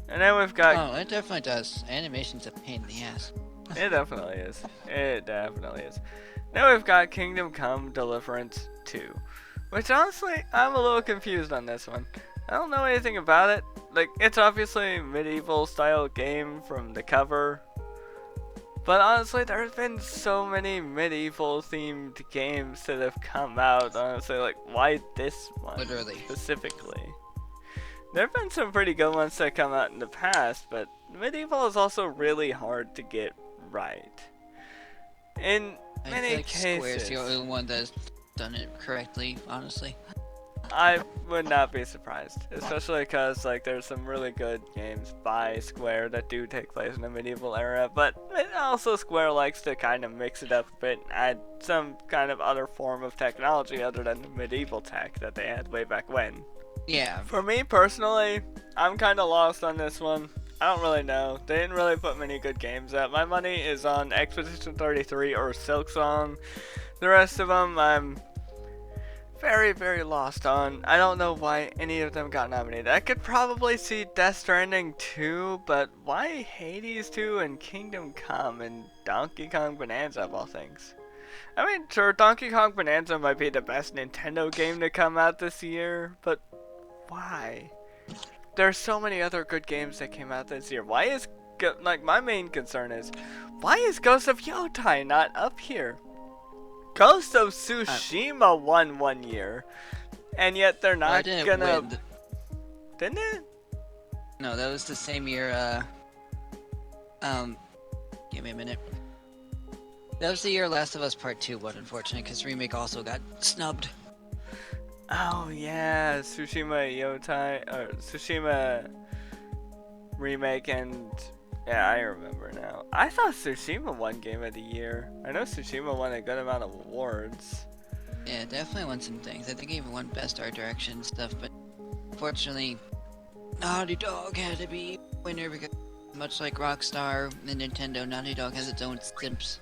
And then we've got... Oh, it definitely does. Animation's a pain in the ass. It definitely is. It definitely is. Now we've got Kingdom Come Deliverance 2. Which, honestly, I'm a little confused on this one. I don't know anything about it. Like, it's obviously a medieval style game from the cover. But honestly, there's been so many medieval themed games that have come out. Honestly, like, why this one Literally. specifically? There have been some pretty good ones that come out in the past, but medieval is also really hard to get right. In many I feel like cases, Square's the only one that's done it correctly, honestly. I would not be surprised, especially because like there's some really good games by Square that do take place in the medieval era, but also Square likes to kind of mix it up a bit and add some kind of other form of technology other than the medieval tech that they had way back when. Yeah. For me personally, I'm kind of lost on this one. I don't really know. They didn't really put many good games out. My money is on Expedition 33 or Silksong. The rest of them I'm very, very lost on. I don't know why any of them got nominated. I could probably see Death Stranding 2, but why Hades 2 and Kingdom Come and Donkey Kong Bonanza of all things? I mean, sure, Donkey Kong Bonanza might be the best Nintendo game to come out this year, but why? There's so many other good games that came out this year. Why is, like, my main concern is, why is Ghost of Yotai not up here? Ghost of Tsushima won one year, and yet they're not gonna... Didn't it? No, that was the same year, give me a minute. That was the year Last of Us Part 2 won, unfortunately, because Remake also got snubbed. Oh yeah, Tsushima Remake, and yeah, I remember now. I thought Tsushima won Game of the Year. I know Tsushima won a good amount of awards. Yeah, definitely won some things. I think he even won Best Art Direction and stuff, but unfortunately, Naughty Dog had to be winner because, much like Rockstar and Nintendo, Naughty Dog has its own simps.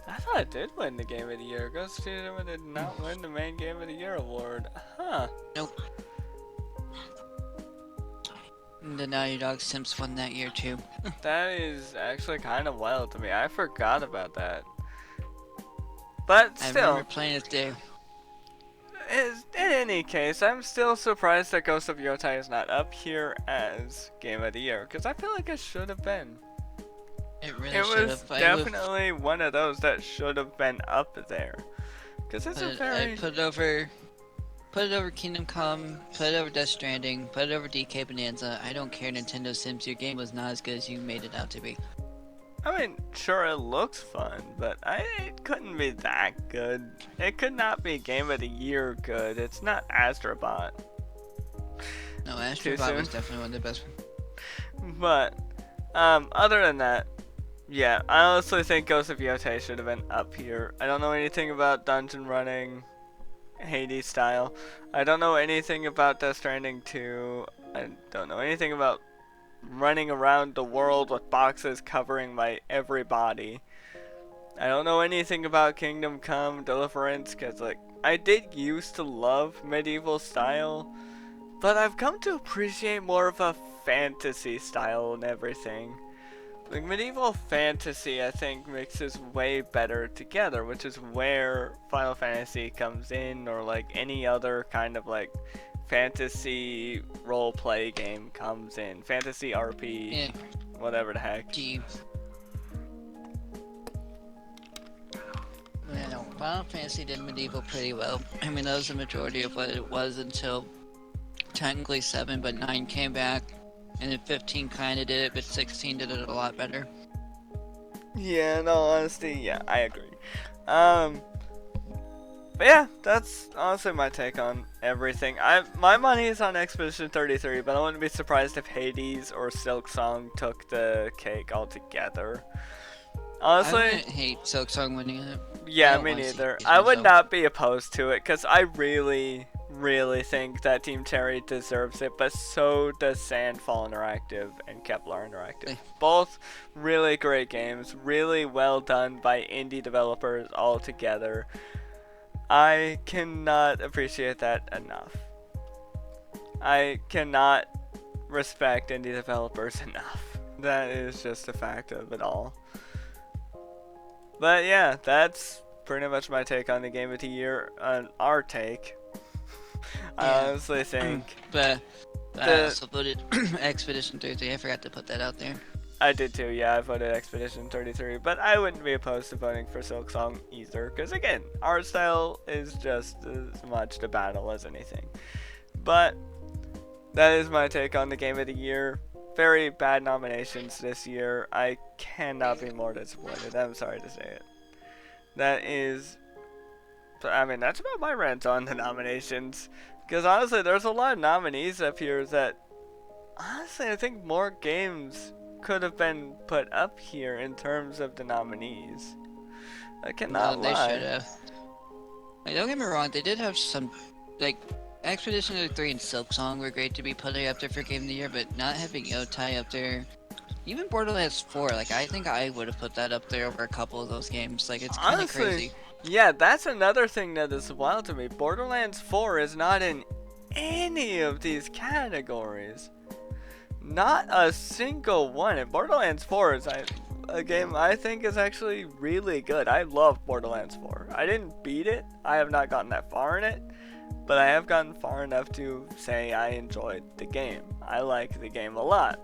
I thought it did win the Game of the Year. Ghost of Tsushima did not win the main Game of the Year award. Huh. Nope. The Naughty Dog simps won that year too. That is actually kind of wild to me. I forgot about that. But still, I remember playing it there. In any case, I'm still surprised that Ghost of Yotai is not up here as Game of the Year, because I feel like it should have been. It really It should was have. definitely one of those that should have been up there. Because it's a very... I put it over Kingdom Come, put it over Death Stranding, put it over DK Bonanza. I don't care, Nintendo Sims, your game was not as good as you made it out to be. I mean, sure, it looks fun, but it couldn't be that good. It could not be Game of the Year good. It's not Astrobot. No, Astrobot was definitely one of the best. But, other than that, yeah, I honestly think Ghost of Yotai should have been up here. I don't know anything about dungeon running, Hades style. I don't know anything about Death Stranding 2. I don't know anything about running around the world with boxes covering my every body. I don't know anything about Kingdom Come Deliverance, because like I did used to love medieval style, but I've come to appreciate more of a fantasy style and everything. Like medieval fantasy, I think mixes way better together, which is where Final Fantasy comes in, or like any other kind of like fantasy role play game comes in. Fantasy RP, Yeah. whatever the heck. Final Fantasy did medieval pretty well. I mean, that was the majority of what it was until technically 7, but 9 came back, and then 15 kind of did it, but 16 did it a lot better. Yeah, no, honesty, yeah, I agree. But yeah, that's honestly my take on everything. My money is on Expedition 33, but I wouldn't be surprised if Hades or Silksong took the cake altogether. Honestly, I wouldn't hate Silksong winning it. yeah, me neither. I would not be opposed to it, because I really think that Team Cherry deserves it, but so does Sandfall Interactive and Kepler Interactive. Both really great games, really well done by indie developers all together. I cannot appreciate that enough. I cannot respect indie developers enough. That is just a fact of it all. But yeah, that's pretty much my take on the Game of the Year. Our take. I honestly think. But I also voted Expedition 33. I forgot to put that out there. I did too, yeah, I voted Expedition 33, but I wouldn't be opposed to voting for Silksong either, because again, art style is just as much the battle as anything. But that is my take on the Game of the Year. Very bad nominations this year. I cannot be more disappointed. I'm sorry to say it. That is, I mean, that's about my rant on the nominations. Because honestly, there's a lot of nominees up here that, honestly, I think more games could have been put up here in terms of the nominees. I cannot lie. They should have. Like, don't get me wrong, they did have some, like, Expedition 33 and Silksong were great to be putting up there for Game of the Year, but not having Yotai up there, even Borderlands 4, like, I think I would have put that up there over a couple of those games. Like, it's kind of crazy. Yeah, that's another thing that is wild to me. Borderlands 4 is not in any of these categories. Not a single one. And Borderlands 4 is a game I think is actually really good. I love Borderlands 4. I didn't beat it. I have not gotten that far in it. But I have gotten far enough to say I enjoyed the game. I like the game a lot.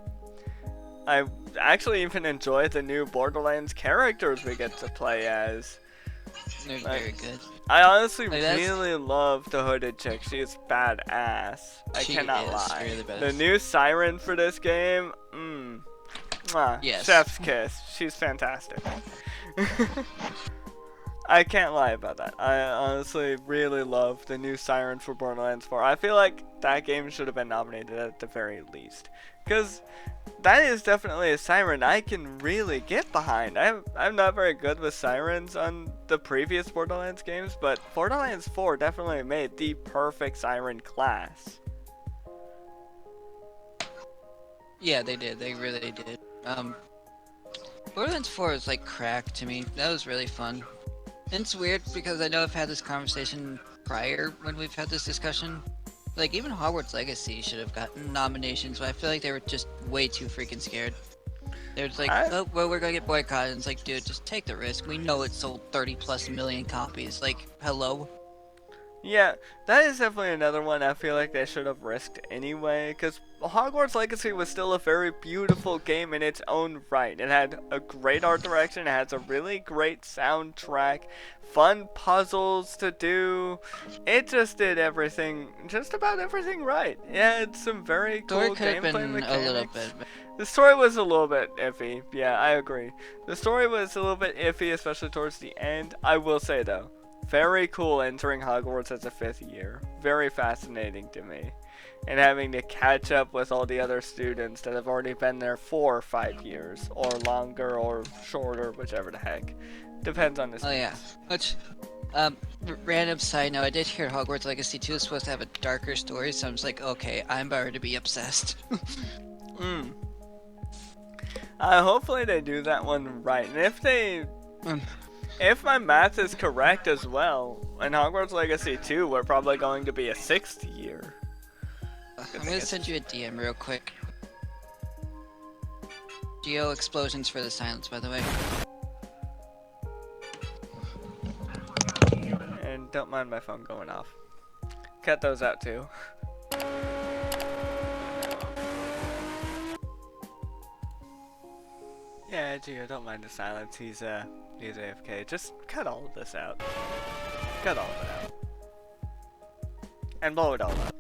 I actually even enjoy the new Borderlands characters we get to play as. They're very good. I honestly really love the hooded chick. She is badass. I cannot lie. Really the new siren for this game, yes. Chef's kiss. She's fantastic. I can't lie about that. I honestly really love the new siren for Borderlands 4. I feel like that game should have been nominated at the very least. Because that is definitely a siren I can really get behind. I'm not very good with sirens on the previous Borderlands games, but Borderlands 4 definitely made the perfect siren class. Yeah, they did. They really did. Borderlands 4 is like crack to me. That was really fun. And it's weird because I know I've had this conversation prior when we've had this discussion. Like, even Hogwarts Legacy should have gotten nominations, but I feel like they were just way too freaking scared. They're just like, oh, well, we're gonna get boycotted. And it's like, dude, just take the risk. We know it sold 30+ million copies. Like, hello? Yeah, that is definitely another one I feel like they should have risked anyway, because Hogwarts Legacy was still a very beautiful game in its own right. It had a great art direction, it has a really great soundtrack, fun puzzles to do. It just did everything, just about everything right. Yeah, it's some very cool gameplay mechanics. The story was a little bit iffy, yeah, I agree. The story was a little bit iffy, especially towards the end. I will say though, very cool entering Hogwarts as a 5th year. Very fascinating to me. And having to catch up with all the other students that have already been there 4 or 5 years. Or longer or shorter, whichever the heck. Depends on the students. Oh yeah. Which, random side note, I did hear Hogwarts Legacy 2 is supposed to have a darker story, so I'm just like, okay, I'm about to be obsessed. Hopefully they do that one right. And if they... If my math is correct as well, in Hogwarts Legacy 2, we're probably going to be a 6th year. I'm gonna send you a DM real quick. Geo explosions for the silence, by the way. And don't mind my phone going off. Cut those out too. Yeah, Geo, don't mind the silence. He's AFK. Just cut all of this out. Cut all of it out. And blow it all up.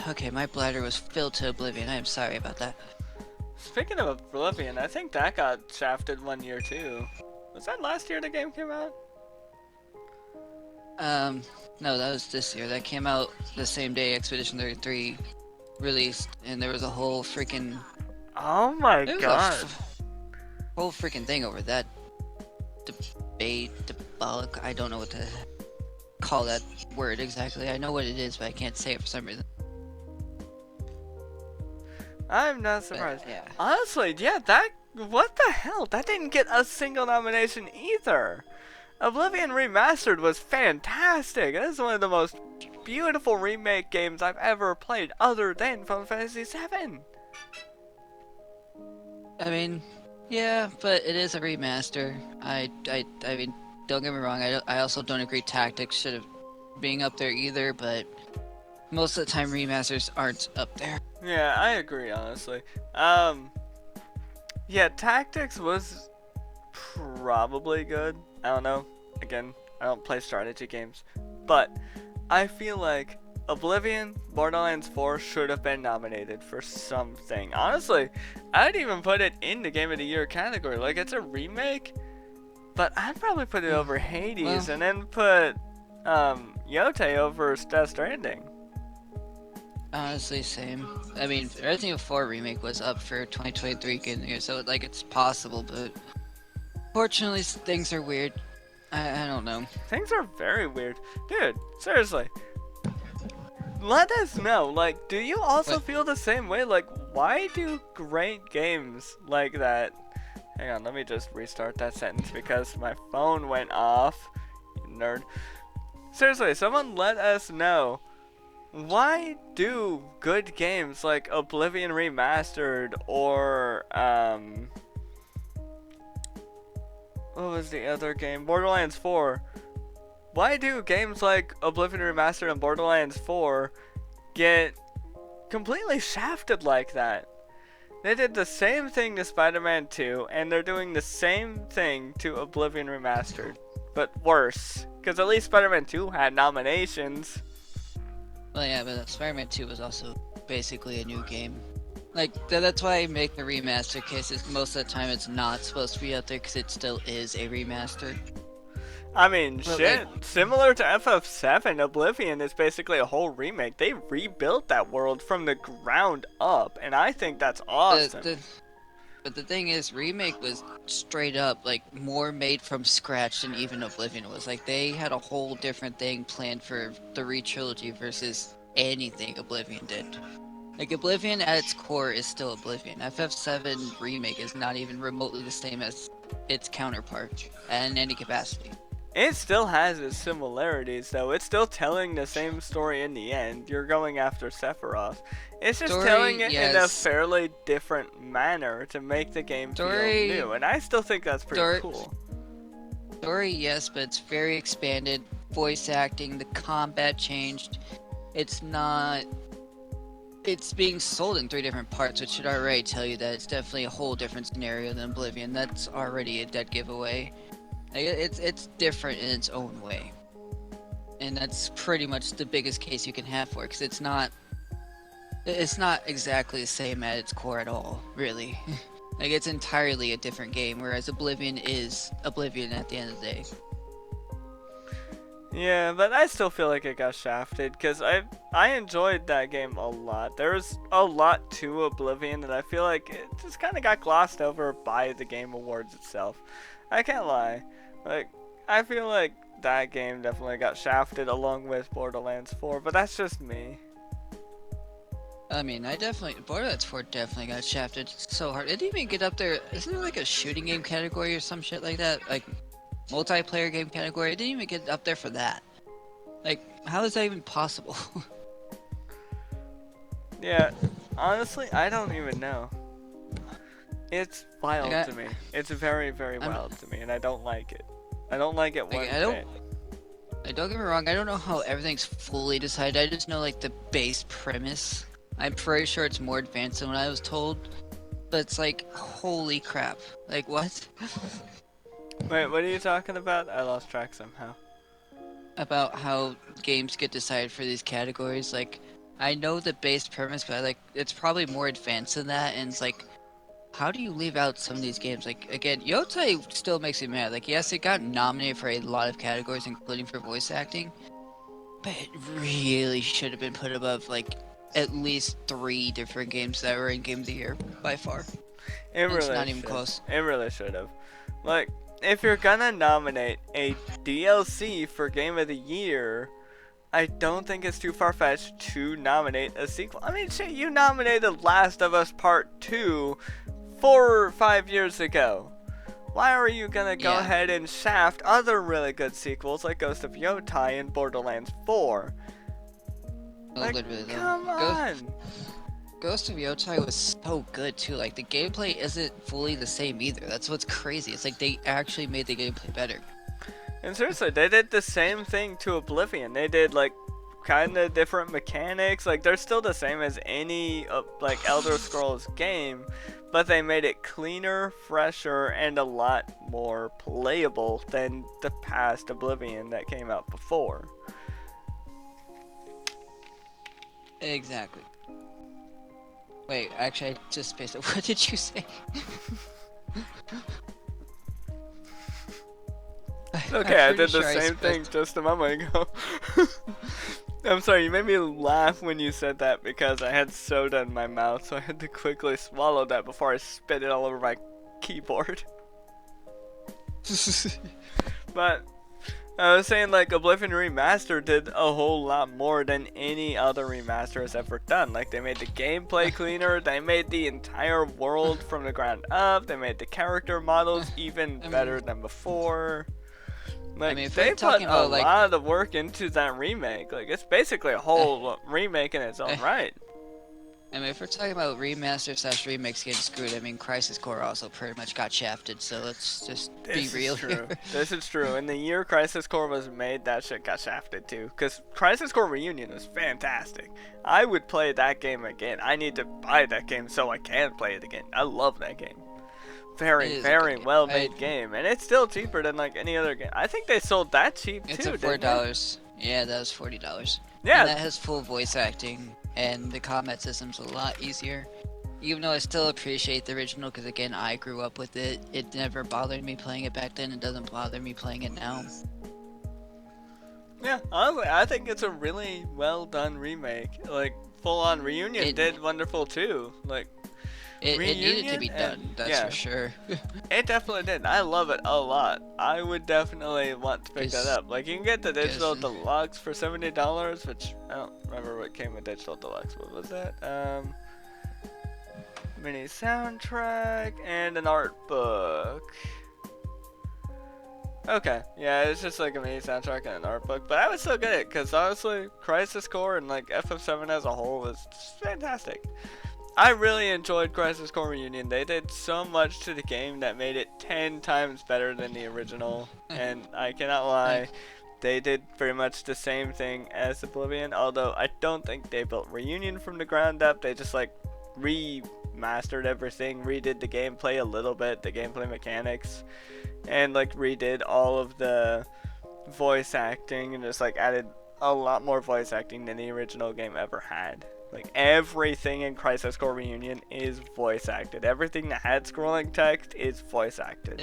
Okay, my bladder was filled to oblivion. I am sorry about that. Speaking of Oblivion, I think that got shafted 1 year too. Was that last year the game came out? No, that was this year. That came out the same day Expedition 33 released, and there was a whole freaking... Oh my god. Whole freaking thing over that debauch. I don't know what to call that word exactly. I know what it is, but I can't say it for some reason. I'm not surprised. Yeah. Honestly, yeah, what the hell? That didn't get a single nomination either. Oblivion Remastered was fantastic. This is one of the most beautiful remake games I've ever played, other than Final Fantasy VII. I mean, yeah, but it is a remaster. I mean, don't get me wrong. I also don't agree Tactics should have been up there either, but most of the time remasters aren't up there. Yeah, I agree, honestly. Yeah, Tactics was probably good. I don't know. Again, I don't play strategy games. But I feel like Oblivion, Borderlands 4 should have been nominated for something. Honestly, I'd even put it in the Game of the Year category. Like, it's a remake, but I'd probably put it over Hades and then put Yote over Death Stranding. Honestly, same. I mean, Resident Evil 4 Remake was up for 2023 Game of the Year, so like it's possible, but fortunately things are weird. I don't know. Things are very weird. Dude, seriously. Let us know, like, do you also feel the same way? Like, why do great games like that... Hang on, let me just restart that sentence because my phone went off. You nerd. Seriously, someone let us know. Why do good games like Oblivion Remastered or, what was the other game? Borderlands 4. Why do games like Oblivion Remastered and Borderlands 4 get completely shafted like that? They did the same thing to Spider-Man 2, and they're doing the same thing to Oblivion Remastered, but worse. Because at least Spider-Man 2 had nominations. Well, yeah, but Spider-Man 2 was also basically a new game. Like, that's why I make the remaster cases. Most of the time it's not supposed to be out there because it still is a remaster. I mean, But shit, similar to FF7, Oblivion is basically a whole remake. They rebuilt that world from the ground up, and I think that's awesome. But the thing is, Remake was straight up, like, more made from scratch than even Oblivion was. Like, they had a whole different thing planned for the re-trilogy versus anything Oblivion did. Like, Oblivion at its core is still Oblivion. FF7 Remake is not even remotely the same as its counterpart in any capacity. It still has its similarities, though. It's still telling the same story in the end. You're going after Sephiroth. It's just telling it in a fairly different manner to make the game feel new, and I still think that's pretty cool. Story, yes, but it's very expanded. Voice acting, the combat changed. It's not... It's being sold in 3 different parts, which should already tell you that it's definitely a whole different scenario than Oblivion. That's already a dead giveaway. Like, it's different in its own way. And that's pretty much the biggest case you can have for it, because it's not exactly the same at its core at all, really. Like, it's entirely a different game, whereas Oblivion is Oblivion at the end of the day. Yeah, but I still feel like it got shafted, because I enjoyed that game a lot. There's a lot to Oblivion that I feel like it just kind of got glossed over by the Game Awards itself. I can't lie. Like, I feel like that game definitely got shafted along with Borderlands 4, but that's just me. I mean, Borderlands 4 definitely got shafted so hard. It didn't even get up there. Isn't there like a shooting game category or some shit like that? Like, multiplayer game category? It didn't even get up there for that. Like, how is that even possible? Yeah, honestly, I don't even know. It's wild to me. It's very, very wild to me, and I don't like it. I don't like it one bit. Like, don't get me wrong, I don't know how everything's fully decided. I just know, like, the base premise. I'm pretty sure it's more advanced than what I was told. but it's like, holy crap. Like, what? Wait, what are you talking about? I lost track somehow. About how games get decided for these categories. Like, I know the base premise, but like, it's probably more advanced than that, and it's like, how do you leave out some of these games? Like, again, Yotai still makes me mad. Like, yes, it got nominated for a lot of categories, including for voice acting, but it really should have been put above, like, at least 3 different games that were in Game of the Year, by far. It It's really not even should. close. It really should have. Like, if you're gonna nominate a DLC for Game of the Year, I don't think it's too far-fetched to nominate a sequel. I mean, shit, you nominated Last of Us Part 2 4 or 5 years ago. Why are you gonna go ahead and shaft other really good sequels like Ghost of Yotai and Borderlands 4? Like, Literally, though. come on! Ghost of Yotai was so good too. Like, the gameplay isn't fully the same either. That's what's crazy. It's like they actually made the gameplay better. And seriously, they did the same thing to Oblivion. They did like kind of different mechanics. Like, they're still the same as any like Elder Scrolls game, but they made it cleaner, fresher, and a lot more playable than the past Oblivion that came out before. Exactly. Wait, actually, I just spaced it. What did you say? Okay, I did the sure same thing just a moment ago. I'm sorry, you made me laugh when you said that because I had soda in my mouth, so I had to quickly swallow that before I spit it all over my keyboard. But I was saying, like, Oblivion Remastered did a whole lot more than any other remaster has ever done. Like, they made the gameplay cleaner, they made the entire world from the ground up, they made the character models even better than before. Like, they put a lot of work into that remake. Like, it's basically a whole remake in its own right. I mean, if we're talking about remaster/remakes getting screwed, I mean, Crisis Core also pretty much got shafted, so let's just be real here. This is true. In the year Crisis Core was made, that shit got shafted too. Because Crisis Core Reunion was fantastic. I would play that game again. I need to buy that game so I can play it again. I love that game. Very, very well made game. And it's still cheaper than like any other game. I think they sold that cheap too. It's at $4. Yeah, that was $40. Yeah. And that has full voice acting, and the combat system's a lot easier. Even though I still appreciate the original, because again, I grew up with it. It never bothered me playing it back then. It doesn't bother me playing it now. Yeah, honestly, I think it's a really well done remake. Like, Full On Reunion did wonderful too. Like, it needed to be done, that's for sure. It definitely did. I love it a lot. I would definitely want to pick that up. Like, you can get the digital deluxe for $70, which I don't remember what came with digital deluxe. What was that? Mini soundtrack and an art book. Okay, yeah, it's just like a mini soundtrack and an art book, but I would still get it because honestly, Crisis Core and like FF7 as a whole was just fantastic. I really enjoyed Crisis Core Reunion. They did so much to the game that made it 10 times better than the original, and I cannot lie, they did pretty much the same thing as Oblivion, although I don't think they built Reunion from the ground up. They just like remastered everything, redid the gameplay a little bit, the gameplay mechanics, and like redid all of the voice acting and just like added a lot more voice acting than the original game ever had. Like, everything in Crisis Core Reunion is voice acted. Everything that had scrolling text is voice acted.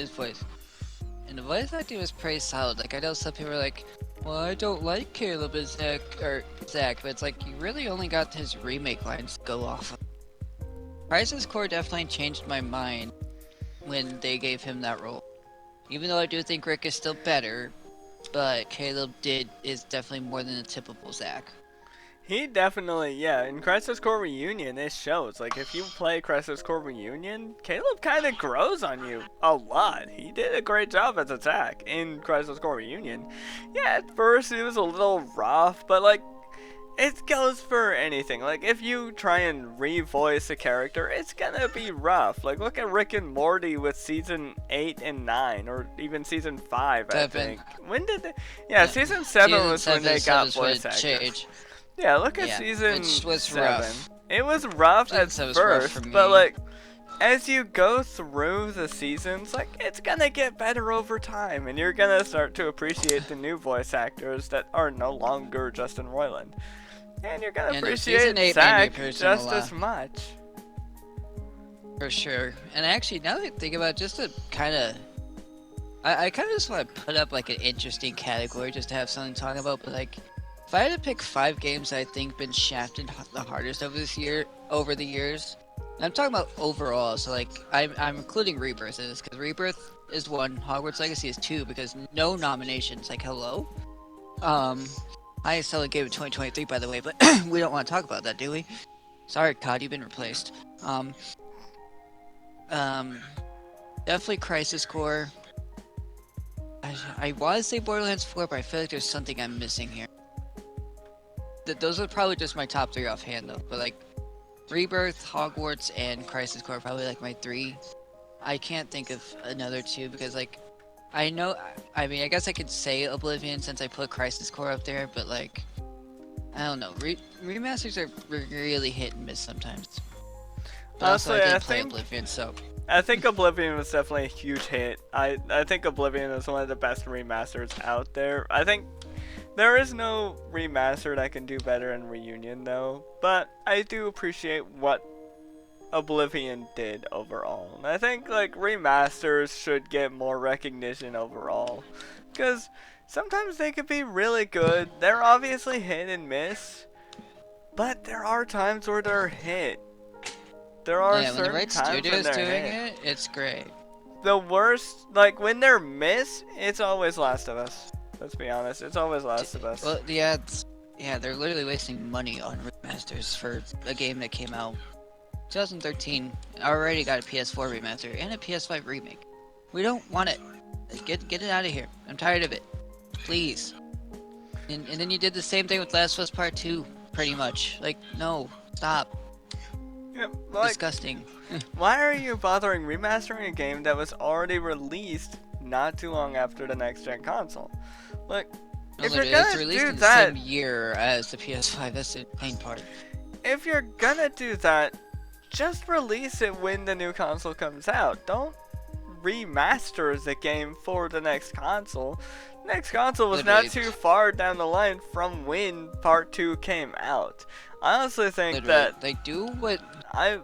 And the voice acting was pretty solid. Like, I know some people are like, well, I don't like Caleb and Zach, but it's like, you really only got his remake lines to go off of. Crisis Core definitely changed my mind when they gave him that role. Even though I do think Rick is still better, but Caleb is definitely more than a typical Zach. He definitely, yeah, in Crisis Core Reunion, it shows. Like, if you play Crisis Core Reunion, Caleb kind of grows on you a lot. He did a great job as Attack in Crisis Core Reunion. Yeah, at first it was a little rough, but, like, it goes for anything. Like, if you try and revoice a character, it's gonna be rough. Like, look at Rick and Morty with Season 8 and 9, or even Season 5, I think. When did they... Yeah, Season 7 was when they got voice actors. Yeah, look at Season 7. Rough. It was rough at first, but like, as you go through the seasons, like, it's gonna get better over time, and you're gonna start to appreciate the new voice actors that are no longer Justin Roiland. And you're gonna appreciate Season 8 made me Zach personal just as much. For sure. And actually, now that I think about it, just to kind of... I kind of just want to put up, like, an interesting category just to have something to talk about, but, like, if I had to pick 5 games I think been shafted the hardest over the years, and I'm talking about overall, so, like, I'm including Rebirth in this, because Rebirth is 1, Hogwarts Legacy is 2, because no nominations, like, hello? Highest selling game of 2023, by the way, but we don't want to talk about that, do we? Sorry, COD, you've been replaced. Definitely Crisis Core. I want to say Borderlands 4, but I feel like there's something I'm missing here. Those are probably just my top 3 offhand, though. But, like, Rebirth, Hogwarts, and Crisis Core are probably, like, my 3. I can't think of another 2, because, like, I know... I mean, I guess I could say Oblivion since I put Crisis Core up there, but, like... I don't know. Remasters are really hit and miss sometimes. But Honestly, also, I did play Oblivion, so... I think Oblivion was definitely a huge hit. I think Oblivion is one of the best remasters out there. I think there is no remaster that can do better in Reunion, though. But I do appreciate what Oblivion did overall. And I think, like, remasters should get more recognition overall. Because sometimes they could be really good. They're obviously hit and miss. But there are times where they're hit. There are when the right times studio's when doing hit. it, it's great. The worst, like, when they're miss, it's always Last of Us. Let's be honest, it's always Last of Us. Well, yeah, they're literally wasting money on remasters for a game that came out 2013. Already got a PS4 remaster and a PS5 remake. We don't want it. Get it out of here. I'm tired of it. Please. And then you did the same thing with Last of Us Part 2, pretty much. Like, no, stop. Yeah, like, disgusting. Why are you bothering remastering a game that was already released not too long after the next gen console? Like, if you're it's gonna released do in the that, same year as the PS5, that's the main part. if you're gonna do that, just release it when the new console comes out. Don't remaster the game for the next console. Next console was not too far down the line from when Part 2 came out. I honestly think that they do what I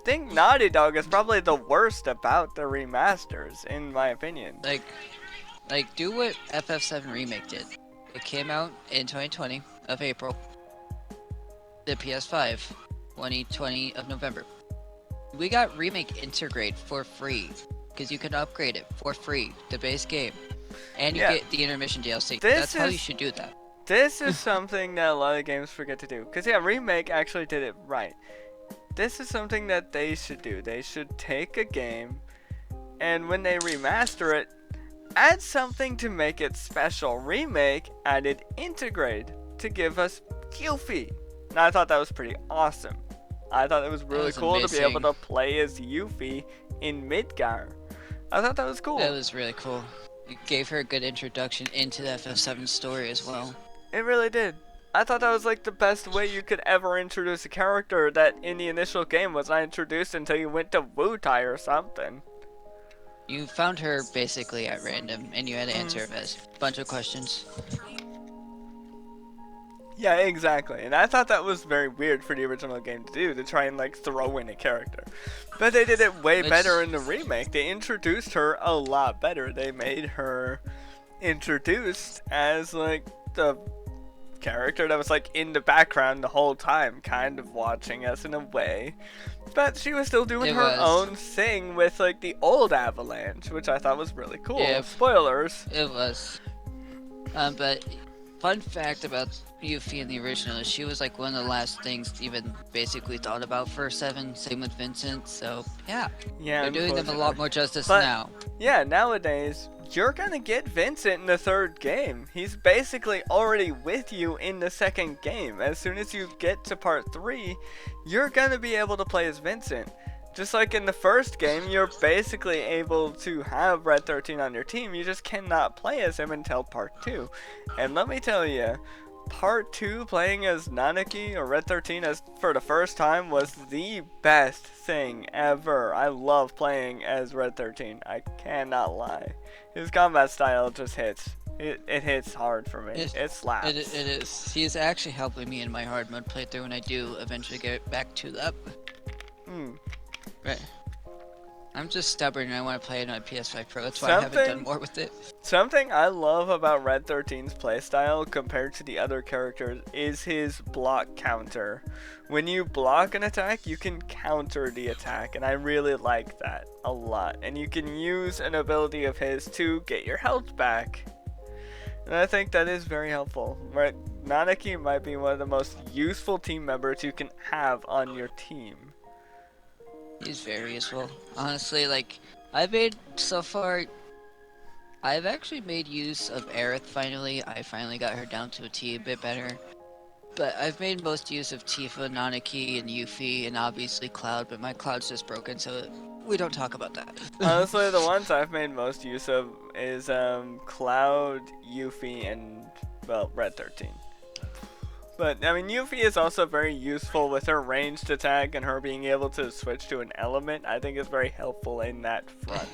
think Naughty Dog is probably the worst about the remasters, in my opinion. Like do what FF7 Remake did. It came out in 2020 of April. The PS5, 2020 of November. We got Remake Integrate for free, because you can upgrade it for free, the base game, and you get the intermission DLC. That's how you should do that. This is something that a lot of games forget to do. Because, yeah, Remake actually did it right. This is something that they should do. They should take a game, and when they remaster it, add something to make it special. Remake added Integrate to give us Yuffie. And I thought that was pretty awesome. I thought it was really cool to be able to play as Yuffie in Midgar. I thought that was cool. That was really cool. It gave her a good introduction into the FF7 story as well. It really did. I thought that was like the best way you could ever introduce a character that in the initial game was not introduced until you went to Wutai or something. You found her basically at random and you had to answer a bunch of questions. Yeah, exactly. And I thought that was very weird for the original game to do, to try and like throw in a character. But they did it way better in the remake. They introduced her a lot better. They made her introduced as like the character that was like in the background the whole time, kind of watching us in a way. But she was still doing her own thing with like the old Avalanche, which I thought was really cool. Yeah, spoilers. It was. But fun fact about Yuffie in the original is she was like one of the last things even basically thought about for 7. Same with Vincent. So yeah, they're doing them a lot more justice now. Yeah, nowadays you're gonna get Vincent in the 3rd game. He's basically already with you in the 2nd game. As soon as you get to part 3, you're gonna be able to play as Vincent. Just like in the 1st game, you're basically able to have Red 13 on your team. You just cannot play as him until part 2. And let me tell you, Part 2 playing as Nanaki or Red 13 as for the first time was the best thing ever. I love playing as Red 13. I cannot lie. His combat style just hits. It hits hard for me. It slaps. It is. He is actually helping me in my hard mode playthrough when I do eventually get back to that. Right. I'm just stubborn and I want to play it on PS5 Pro. That's why I haven't done more with it. Something I love about Red 13's playstyle compared to the other characters is his block counter. When you block an attack, you can counter the attack, and I really like that a lot. And you can use an ability of his to get your health back. And I think that is very helpful. Right? Nanaki might be one of the most useful team members you can have on your team. He's very useful. Honestly, like, I've made, so far, I've actually made use of Aerith finally. I finally got her down to a T a bit better. But I've made most use of Tifa, Nanaki, and Yuffie, and obviously Cloud, but my Cloud's just broken, so we don't talk about that. Honestly, the ones I've made most use of is Cloud, Yuffie, and, well, Red 13. But, I mean, Yuffie is also very useful with her ranged attack and her being able to switch to an element. I think is very helpful in that front.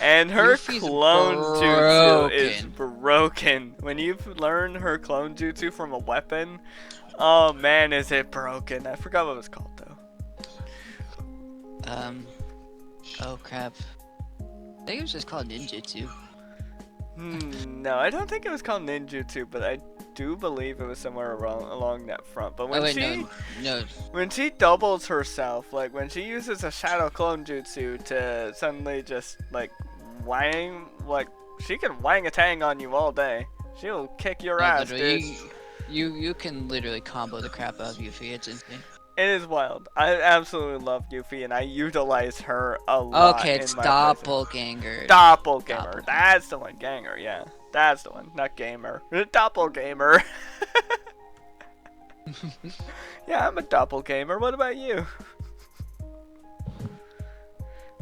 And her clone jutsu is broken. When you learn her clone jutsu from a weapon, oh man, is it broken. I forgot what it was called, though. Oh crap. I think it was just called ninjutsu. No, I don't think it was called ninjutsu, but I do believe it was somewhere along that front. But when when she doubles herself, like when she uses a shadow clone jutsu to suddenly just like wang, like she can wang a tang on you all day. She'll kick your ass, dude. You can literally combo the crap out of Yuffie. It's insane. It is wild. I absolutely love Yuffie, and I utilize her a lot. Okay, it's Doppelganger. Doppelganger. That's the one. Ganger, yeah. That's the one. Not gamer. Doppelganger. Yeah, I'm a doppelgamer. What about you?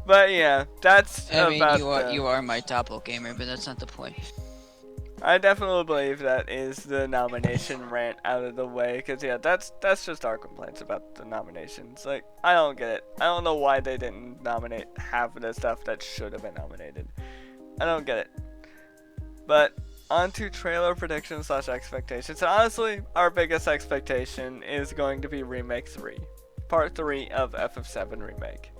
But yeah, that's you are my doppelgamer, but that's not the point. I definitely believe that is the nomination rant out of the way, because yeah, that's just our complaints about the nominations. Like, I don't get it. I don't know why they didn't nominate half of the stuff that should have been nominated. I don't get it. But on to trailer predictions / expectations. And honestly, our biggest expectation is going to be Remake 3. Part 3 of FF7 Remake.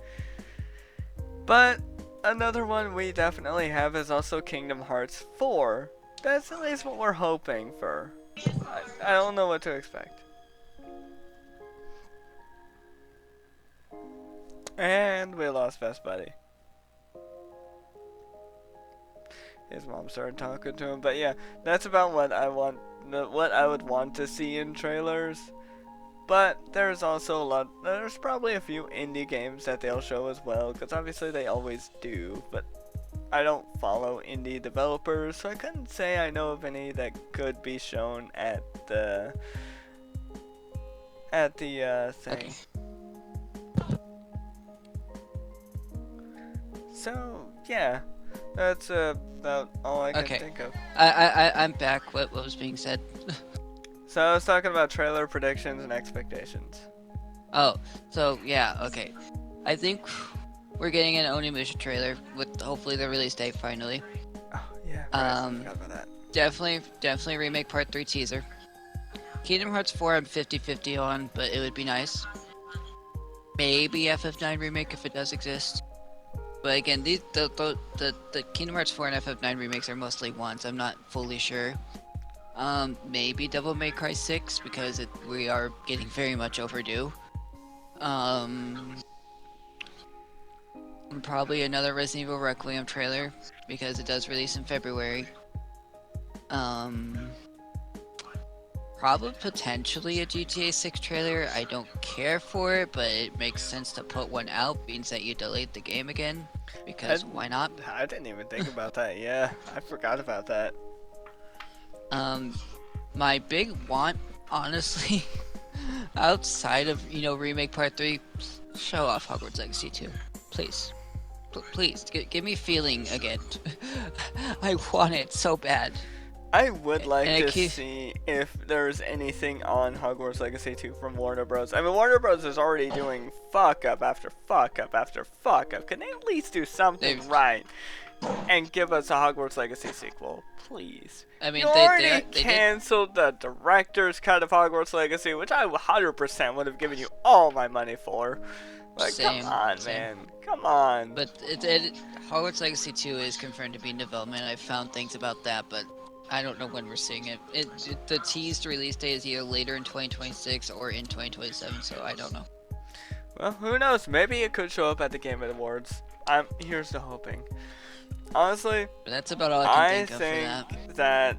But another one we definitely have is also Kingdom Hearts 4. That's at least what we're hoping for. I don't know what to expect. And we lost Best Buddy. His mom started talking to him, but yeah, that's about what I would want to see in trailers. But there's also there's probably a few indie games that they'll show as well, because obviously they always do, but I don't follow indie developers, so I couldn't say I know of any that could be shown at the thing. Okay. So yeah, that's about all I can think of. I'm back. What was being said? So I was talking about trailer predictions and expectations. Oh, so yeah, okay. I think we're getting an Onimusha trailer with hopefully the release date finally. Oh yeah. I forgot about that. Definitely Remake Part 3 teaser. Kingdom Hearts 4 I'm 50-50 on, but it would be nice. Maybe FF9 Remake if it does exist. But again, the Kingdom Hearts 4 and FF9 remakes are mostly ones. I'm not fully sure. Maybe Devil May Cry 6 because we are getting very much overdue. Probably another Resident Evil Requiem trailer because it does release in February. Probably potentially a GTA 6 trailer. I don't care for it, but it makes sense to put one out, means that you delayed the game again. Because why not? I didn't even think about that. Yeah, I forgot about that. My big want, honestly, outside of, Remake Part 3, show off Hogwarts Legacy 2. Please. Please, give me feeling again. I want it so bad. I would like And to see if there's anything on Hogwarts Legacy 2 from Warner Bros. I mean, Warner Bros. Is already doing fuck up after fuck up after fuck up. Can they at least do something right and give us a Hogwarts Legacy sequel, please? I mean, you already canceled the director's cut of Hogwarts Legacy, which I 100% would have given you all my money for. Like, come on, man. Come on. But Hogwarts Legacy 2 is confirmed to be in development. I found things about that, but I don't know when we're seeing it. The teased release date is either later in 2026 or in 2027, so I don't know. Well, who knows? Maybe it could show up at the Game Awards. Here's to hoping. Honestly, but that's about all I can think of for that. That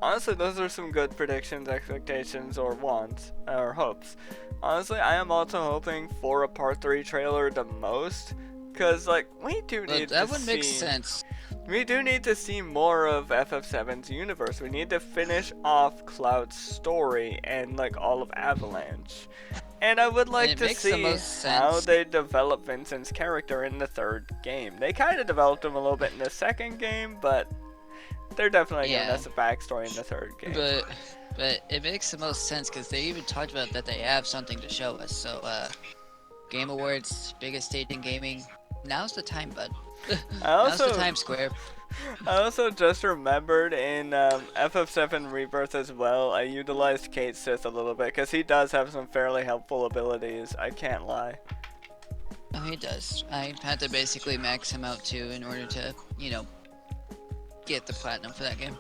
honestly, those are some good predictions, expectations, or wants, or hopes. Honestly, I am also hoping for a Part 3 trailer the most, because, like, we do need to see... That would make sense. We do need to see more of FF7's universe. We need to finish off Cloud's story and, like, all of Avalanche. And I would like to see how they develop Vincent's character in the third game. They kind of developed him a little bit in the second game, but they're definitely giving us a backstory in the third game. But it makes the most sense because they even talked about that they have something to show us. So, Game Awards, biggest stage in gaming. Now's the time, bud. Now's the time, Square. I also just remembered in FF7 Rebirth as well, I utilized Keyastas a little bit because he does have some fairly helpful abilities. I can't lie. Oh, he does. I had to basically max him out too in order to, you know, get the platinum for that game.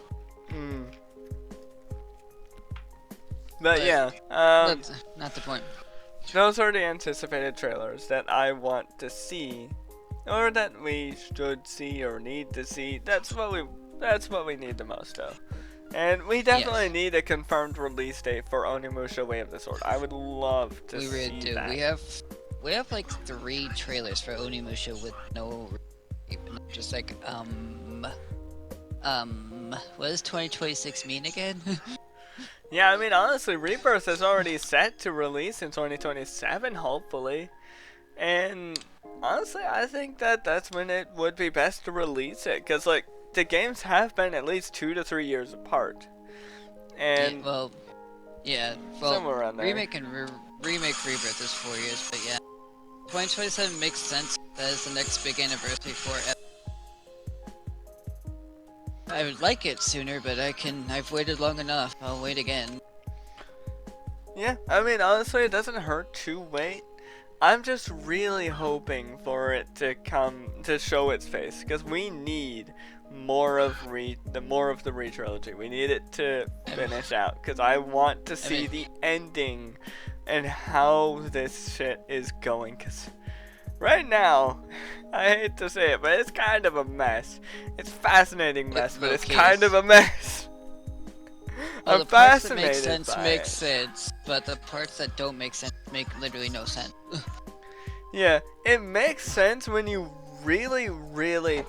But yeah, that's not the point. Those are the anticipated trailers that I want to see, or that we should see or need to see. That's what we need the most of. And we definitely need a confirmed release date for Onimusha Way of the Sword. I would love to see that. We really do. We have like 3 trailers for Onimusha with no, just like what does 2026 mean again? Yeah, I mean, honestly, Rebirth is already set to release in 2027, hopefully. And honestly, I think that that's when it would be best to release it. Because, like, the games have been at least 2 to 3 years apart. And well, somewhere around there. Remake Rebirth is 4 years, but yeah. 2027 makes sense. That is the next big anniversary for it. I would like it sooner, but I've waited long enough. I'll wait again. Yeah, I mean, honestly, it doesn't hurt to wait. I'm just really hoping for it to show its face, because we need more of the Re trilogy. We need it to finish out, because I want to see the ending and how this shit is going, because right now, I hate to say it, but it's kind of a mess. It's a fascinating mess, but it's kind of a mess. Well, the parts that make sense make sense, but the parts that don't make sense make literally no sense. Yeah, it makes sense when you really, really,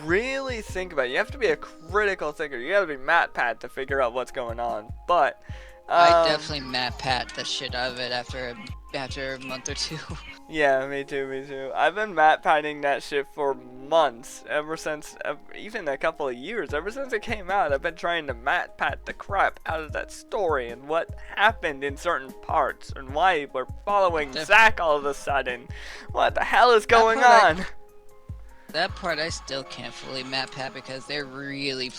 really think about it. You have to be a critical thinker. You gotta be MatPat to figure out what's going on, but I definitely MatPat the shit out of it after a month or 2. Yeah, me too. I've been MatPatting that shit for months, ever since, even a couple of years, ever since it came out. I've been trying to MatPat the crap out of that story and what happened in certain parts and why we're following Zack all of a sudden. What the hell is going on? That part I still can't fully MatPat because they're really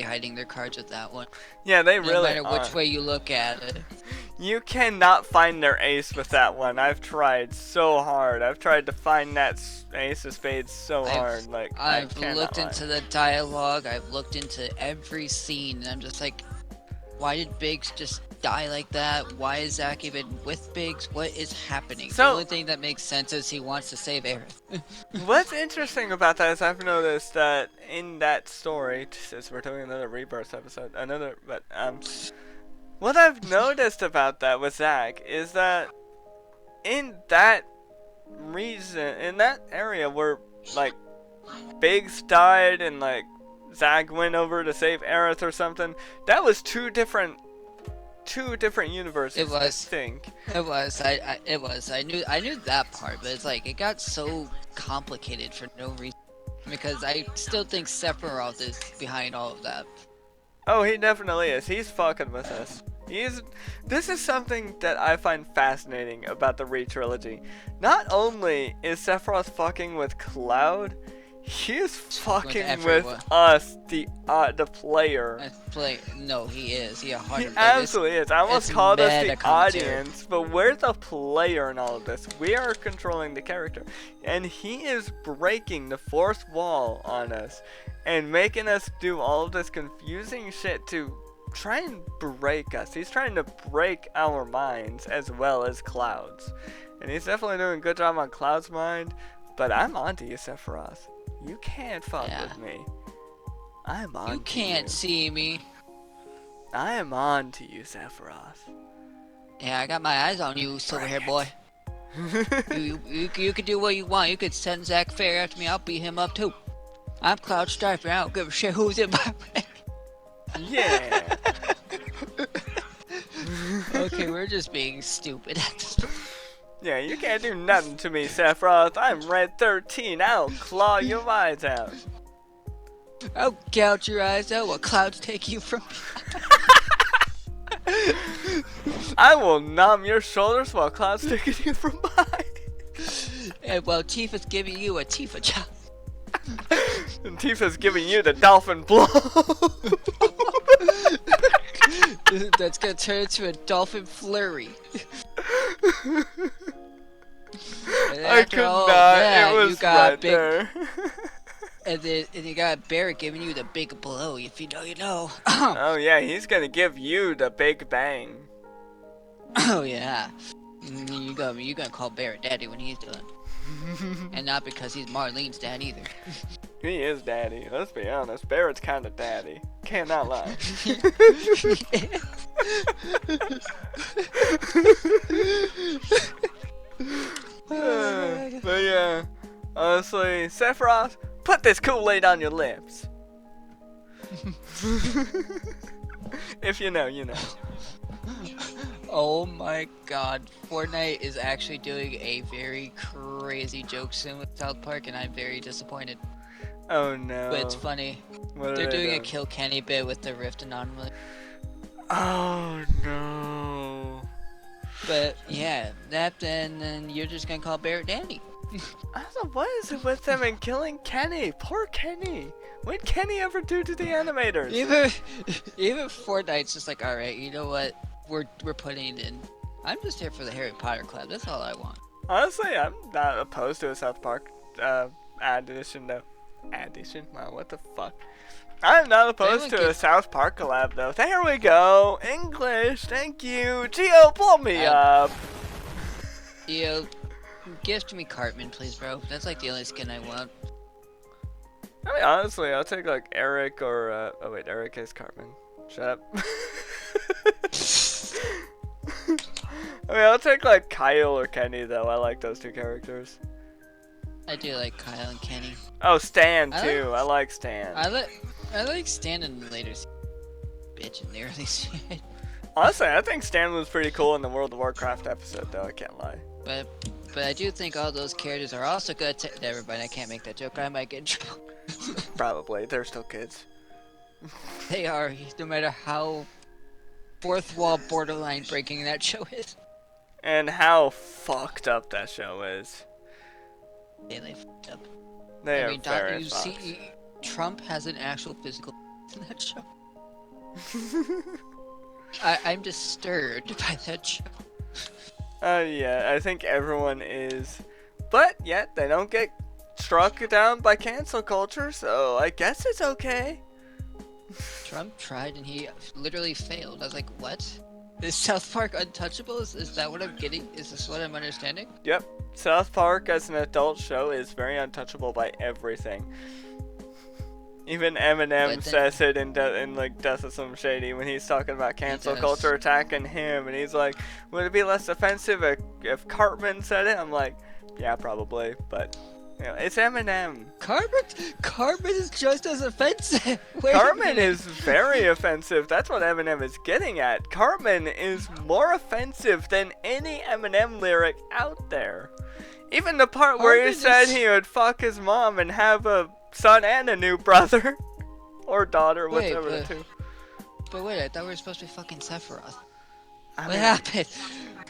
hiding their cards with that one. Yeah, they really are. No matter which way you look at it. You cannot find their ace with that one. I've tried so hard. I've tried to find that ace of spades so hard. Like, I've looked into the dialogue. I've looked into every scene, and I'm just like, why did Biggs just die like that? Why is Zack even with Biggs? What is happening? The only thing that makes sense is he wants to save Aerith. What's interesting about that is I've noticed that in that story, since we're doing another Rebirth episode, what I've noticed about that with Zack is that in that area where, like, Biggs died and, like, Zack went over to save Aerith or something, that was two different universes. It was. I think. It was. I knew that part, but it's like it got so complicated for no reason. Because I still think Sephiroth is behind all of that. Oh, he definitely is. He's fucking with us. This is something that I find fascinating about the Re-trilogy. Not only is Sephiroth fucking with Cloud, he is fucking with us, the player. No, he is. He absolutely is. I almost called us the audience, but we're the player in all of this. We are controlling the character, and he is breaking the fourth wall on us and making us do all of this confusing shit to try and break us. He's trying to break our minds as well as Cloud's, and he's definitely doing a good job on Cloud's mind. But I'm onto you, Sephiroth. You can't fuck with me. I'm on. You can't see me. I am on to you, Sephiroth. Yeah, I got my eyes on you, silver hair boy. you could do what you want. You could send Zach Fair after me. I'll beat him up too. I'm Cloud Striper. I don't give a shit who's in my way. Yeah. Okay, we're just being stupid at this point. Yeah, you can't do nothing to me, Sephiroth. I'm Red 13. I'll claw your eyes out. I'll gouge your eyes out while Clouds take you from me. I will numb your shoulders while Cloud's taking you from behind. And while Tifa's giving you a Tifa chop. And Tifa's giving you the dolphin blow. That's gonna turn into a dolphin flurry. I could not. It was right there. And you got Barrett giving you the big blow. If you know, you know. Oh yeah, he's gonna give you the big bang. Oh yeah. You gonna call Barrett daddy when he's done. And not because he's Marlene's dad either. He is daddy. Let's be honest. Barrett's kind of daddy. Cannot lie. But yeah, honestly, Sephiroth, put this Kool-Aid on your lips. If you know, you know. Oh my god, Fortnite is actually doing a very crazy joke soon with South Park, and I'm very disappointed. Oh no. But it's funny. They're doing a Kill Kenny bit with the Rift anomaly. Oh no. But yeah, that and then you're just gonna call Barrett Danny. I don't know, what is it with them and killing Kenny? Poor Kenny. What'd Kenny ever do to the animators? Even Fortnite's just like, alright, you know what? We're putting it in. I'm just here for the Harry Potter club. That's all I want. Honestly, I'm not opposed to a South Park addition though. Addition? Wow, what the fuck? I'm not opposed to a South Park collab though. There we go. English. Thank you. Geo, blow me up. Geo, gift me Cartman, please, bro. That's like the only skin I want. I mean, honestly, I'll take like Eric or oh wait, Eric is Cartman. Shut up. I mean, I'll take like Kyle or Kenny though. I like those two characters. I do like Kyle and Kenny. Oh, Stan too. I like Stan. I like Stan in the later bitch in the early season. Honestly, I think Stan was pretty cool in the World of Warcraft episode though. I can't lie. But I do think all those characters are also good to everybody. I can't make that joke. I might get in trouble. Probably. They're still kids. They are, no matter how fourth wall borderline breaking that show is. And how fucked up that show is. Yeah, they fucked up. They are very fucked. See, Trump has an actual physical in that show. I'm disturbed by that show. Yeah, I think everyone is. But yet, they don't get struck down by cancel culture, so I guess it's okay. Trump tried and he literally failed. I was like, what? Is South Park untouchable? Is that what I'm getting? Is this what I'm understanding? Yep. South Park as an adult show is very untouchable by everything. Even Eminem says it in like Death of Some Shady when he's talking about cancel culture attacking him, and he's like, would it be less offensive if Cartman said it? I'm like, yeah, probably, but you know, it's Eminem. Cartman is just as offensive. Cartman is very offensive. That's what Eminem is getting at. Cartman is more offensive than any Eminem lyric out there. Even the part where he said he would fuck his mom and have a son and a new brother or daughter, whichever the two. But wait, I thought we were supposed to be fucking Sephiroth. I What mean, happened?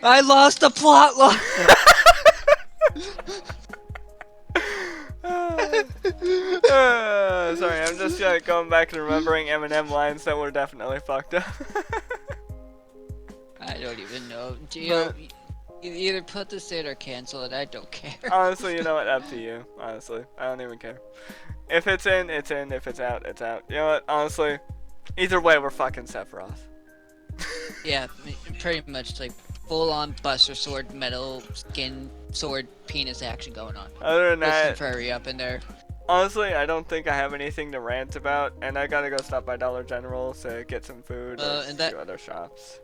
I lost the plot line! Sorry, I'm just going back and remembering Eminem lines that were definitely fucked up. I don't even know. Geo, you either put this in or cancel it. I don't care. Honestly, you know what? Up to you. Honestly, I don't even care. If it's in, it's in. If it's out, it's out. You know what? Honestly, either way, we're fucking Sephiroth. Yeah, pretty much like full-on Buster Sword, metal skin, sword, penis action going on. Other than With some that, furry up in there. honestly, I don't think I have anything to rant about, and I gotta go stop by Dollar General to get some food or and a few other shops.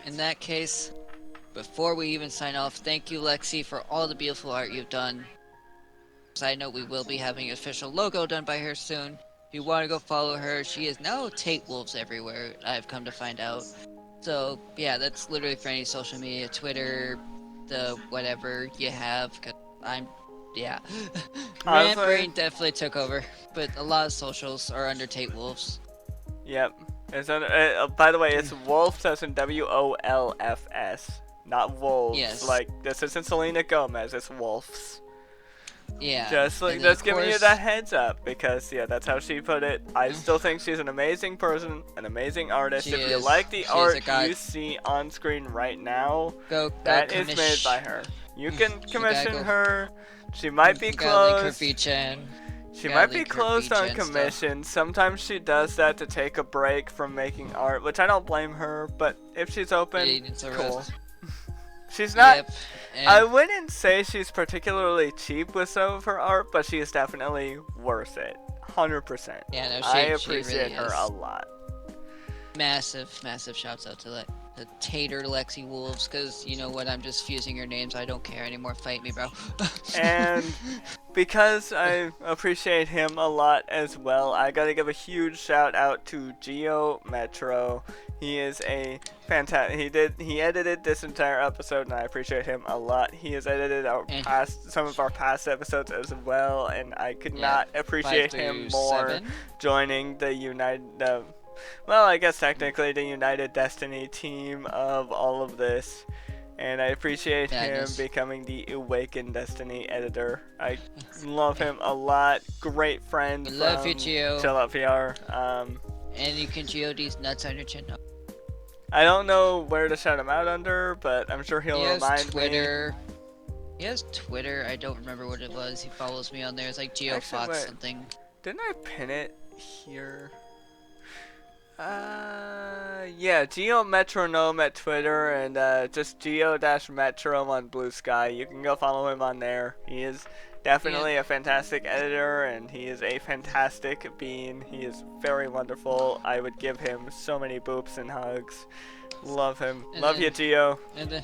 In that case, before we even sign off, thank you, Lexi, for all the beautiful art you've done. Side note, we will be having an official logo done by her soon. If you want to go follow her, she is now TGA everywhere, I've come to find out. So, yeah, that's literally for any social media, Twitter, the whatever you have, cause yeah. Rant Honestly- Brain definitely took over, but a lot of socials are under TGA. Yep. It's under, by the way, it's Wolfz as in WOLFS, not Wolves. Yes. Like, this isn't Selena Gomez, it's Wolfz. Yeah. Just like, and then, just of giving you course- that heads up, because yeah, that's how she put it. I still think she's an amazing person, an amazing artist. She If you is. like the She is a art god. you see on screen right now, Go that is made by her. You can commission go- her. She might be You gotta link her closed. V-Chan. She gotta might be link her closed on VGen stuff. commission. Sometimes she does that to take a break from making art, which I don't blame her. But if she's open, It's a cool. rest. She's not. Yep. And I wouldn't say she's particularly cheap with some of her art, but she is definitely worth it. 100%. yeah, no, I she appreciate really her is. a lot. Massive shouts out to the Tater LexiWolfz, because you know what, I'm just fusing your names. I don't care anymore. Fight me, bro. And because I appreciate him a lot as well, I gotta give a huge shout out to Geo-Metro. He is a fantastic. He edited this entire episode, and I appreciate him a lot. He has edited some of our past episodes as well, and I could not appreciate him more 5 through 7. joining the well, I guess technically the United Destiny team of all of this. And I appreciate him becoming the Awakened Destiny editor. I love him a lot. Great friend. We love you, Geo. Chill Out VR. And you can Geodes nuts on your chin. No. I don't know where to shout him out under, but I'm sure he'll He has remind Twitter. He has Twitter. I don't remember what it was. He follows me on there. It's like Actually, GeoFox wait. something. Didn't I pin it here? Yeah, Geo-Metronome at Twitter, and just Geo-Metro on Blue Sky. You can go follow him on there. He is definitely a fantastic editor, and he is a fantastic being. He is very wonderful. I would give him so many boops and hugs. Love him. And Love then- you, Geo. And then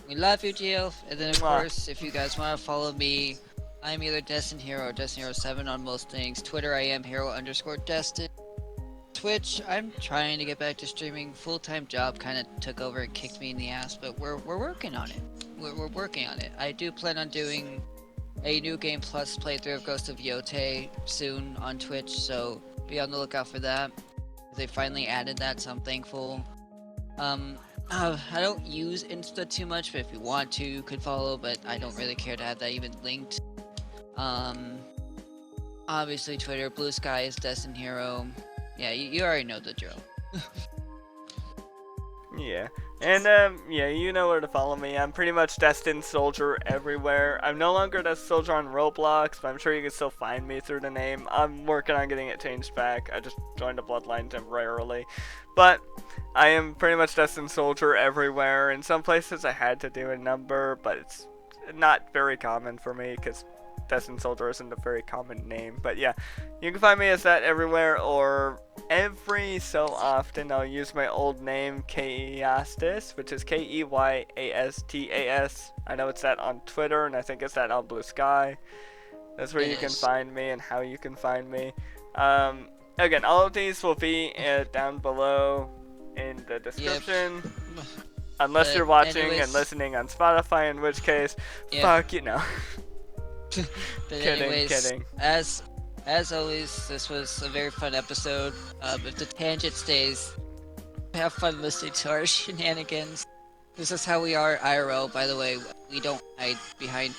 we love you, Geo. And then of Mwah. course, if you guys want to follow me, I'm either DestinedHero or DestinedHero7 on most things. Twitter, I am hero_Destin. Twitch, I'm trying to get back to streaming. Full-time job kind of took over and kicked me in the ass, but we're working on it. We're working on it. I do plan on doing a New Game Plus playthrough of Ghost of Yote soon on Twitch, so be on the lookout for that. They finally added that, so I'm thankful. I don't use Insta too much, but if you want to, you could follow, but I don't really care to have that even linked. Obviously Twitter, Blue Sky is DestinedHero. Yeah, you already know the drill. Yeah. And, yeah, you know where to follow me. I'm pretty much DestinedSoldier everywhere. I'm no longer DestinedSoldier on Roblox, but I'm sure you can still find me through the name. I'm working on getting it changed back. I just joined a Bloodline temporarily. But I am pretty much DestinedSoldier everywhere. In some places I had to do a number, but it's not very common for me because DestinedSoldier isn't a very common name. But yeah, you can find me as that everywhere, or every so often I'll use my old name, Keyastas, which is Keyastas. I know it's that on Twitter, and I think it's that on Blue Sky. That's where you can find me and how you can find me. Again, all of these will be down below in the description. Unless you're watching and listening on Spotify, in which case, fuck you know. But Kidding, anyways, kidding. as as always, this was a very fun episode. If the tangent stays, have fun listening to our shenanigans. This is how we are IRL, by the way. We don't hide behind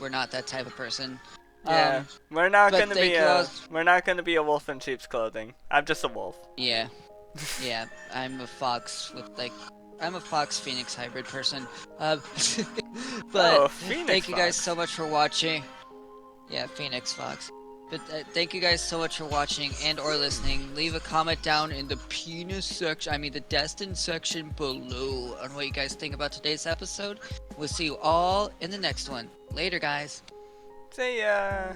we're not that type of person. Yeah, we're not but gonna be a wolf in sheep's clothing. I'm just a wolf. Yeah. Yeah, I'm a fox I'm a fox phoenix hybrid person. But Phoenix thank you guys fox. so much for watching. Yeah, Phoenix Fox. But thank you guys so much for watching and or listening. Leave a comment down in the the Destin section below on what you guys think about today's episode. We'll see you all in the next one. Later, guys. See ya.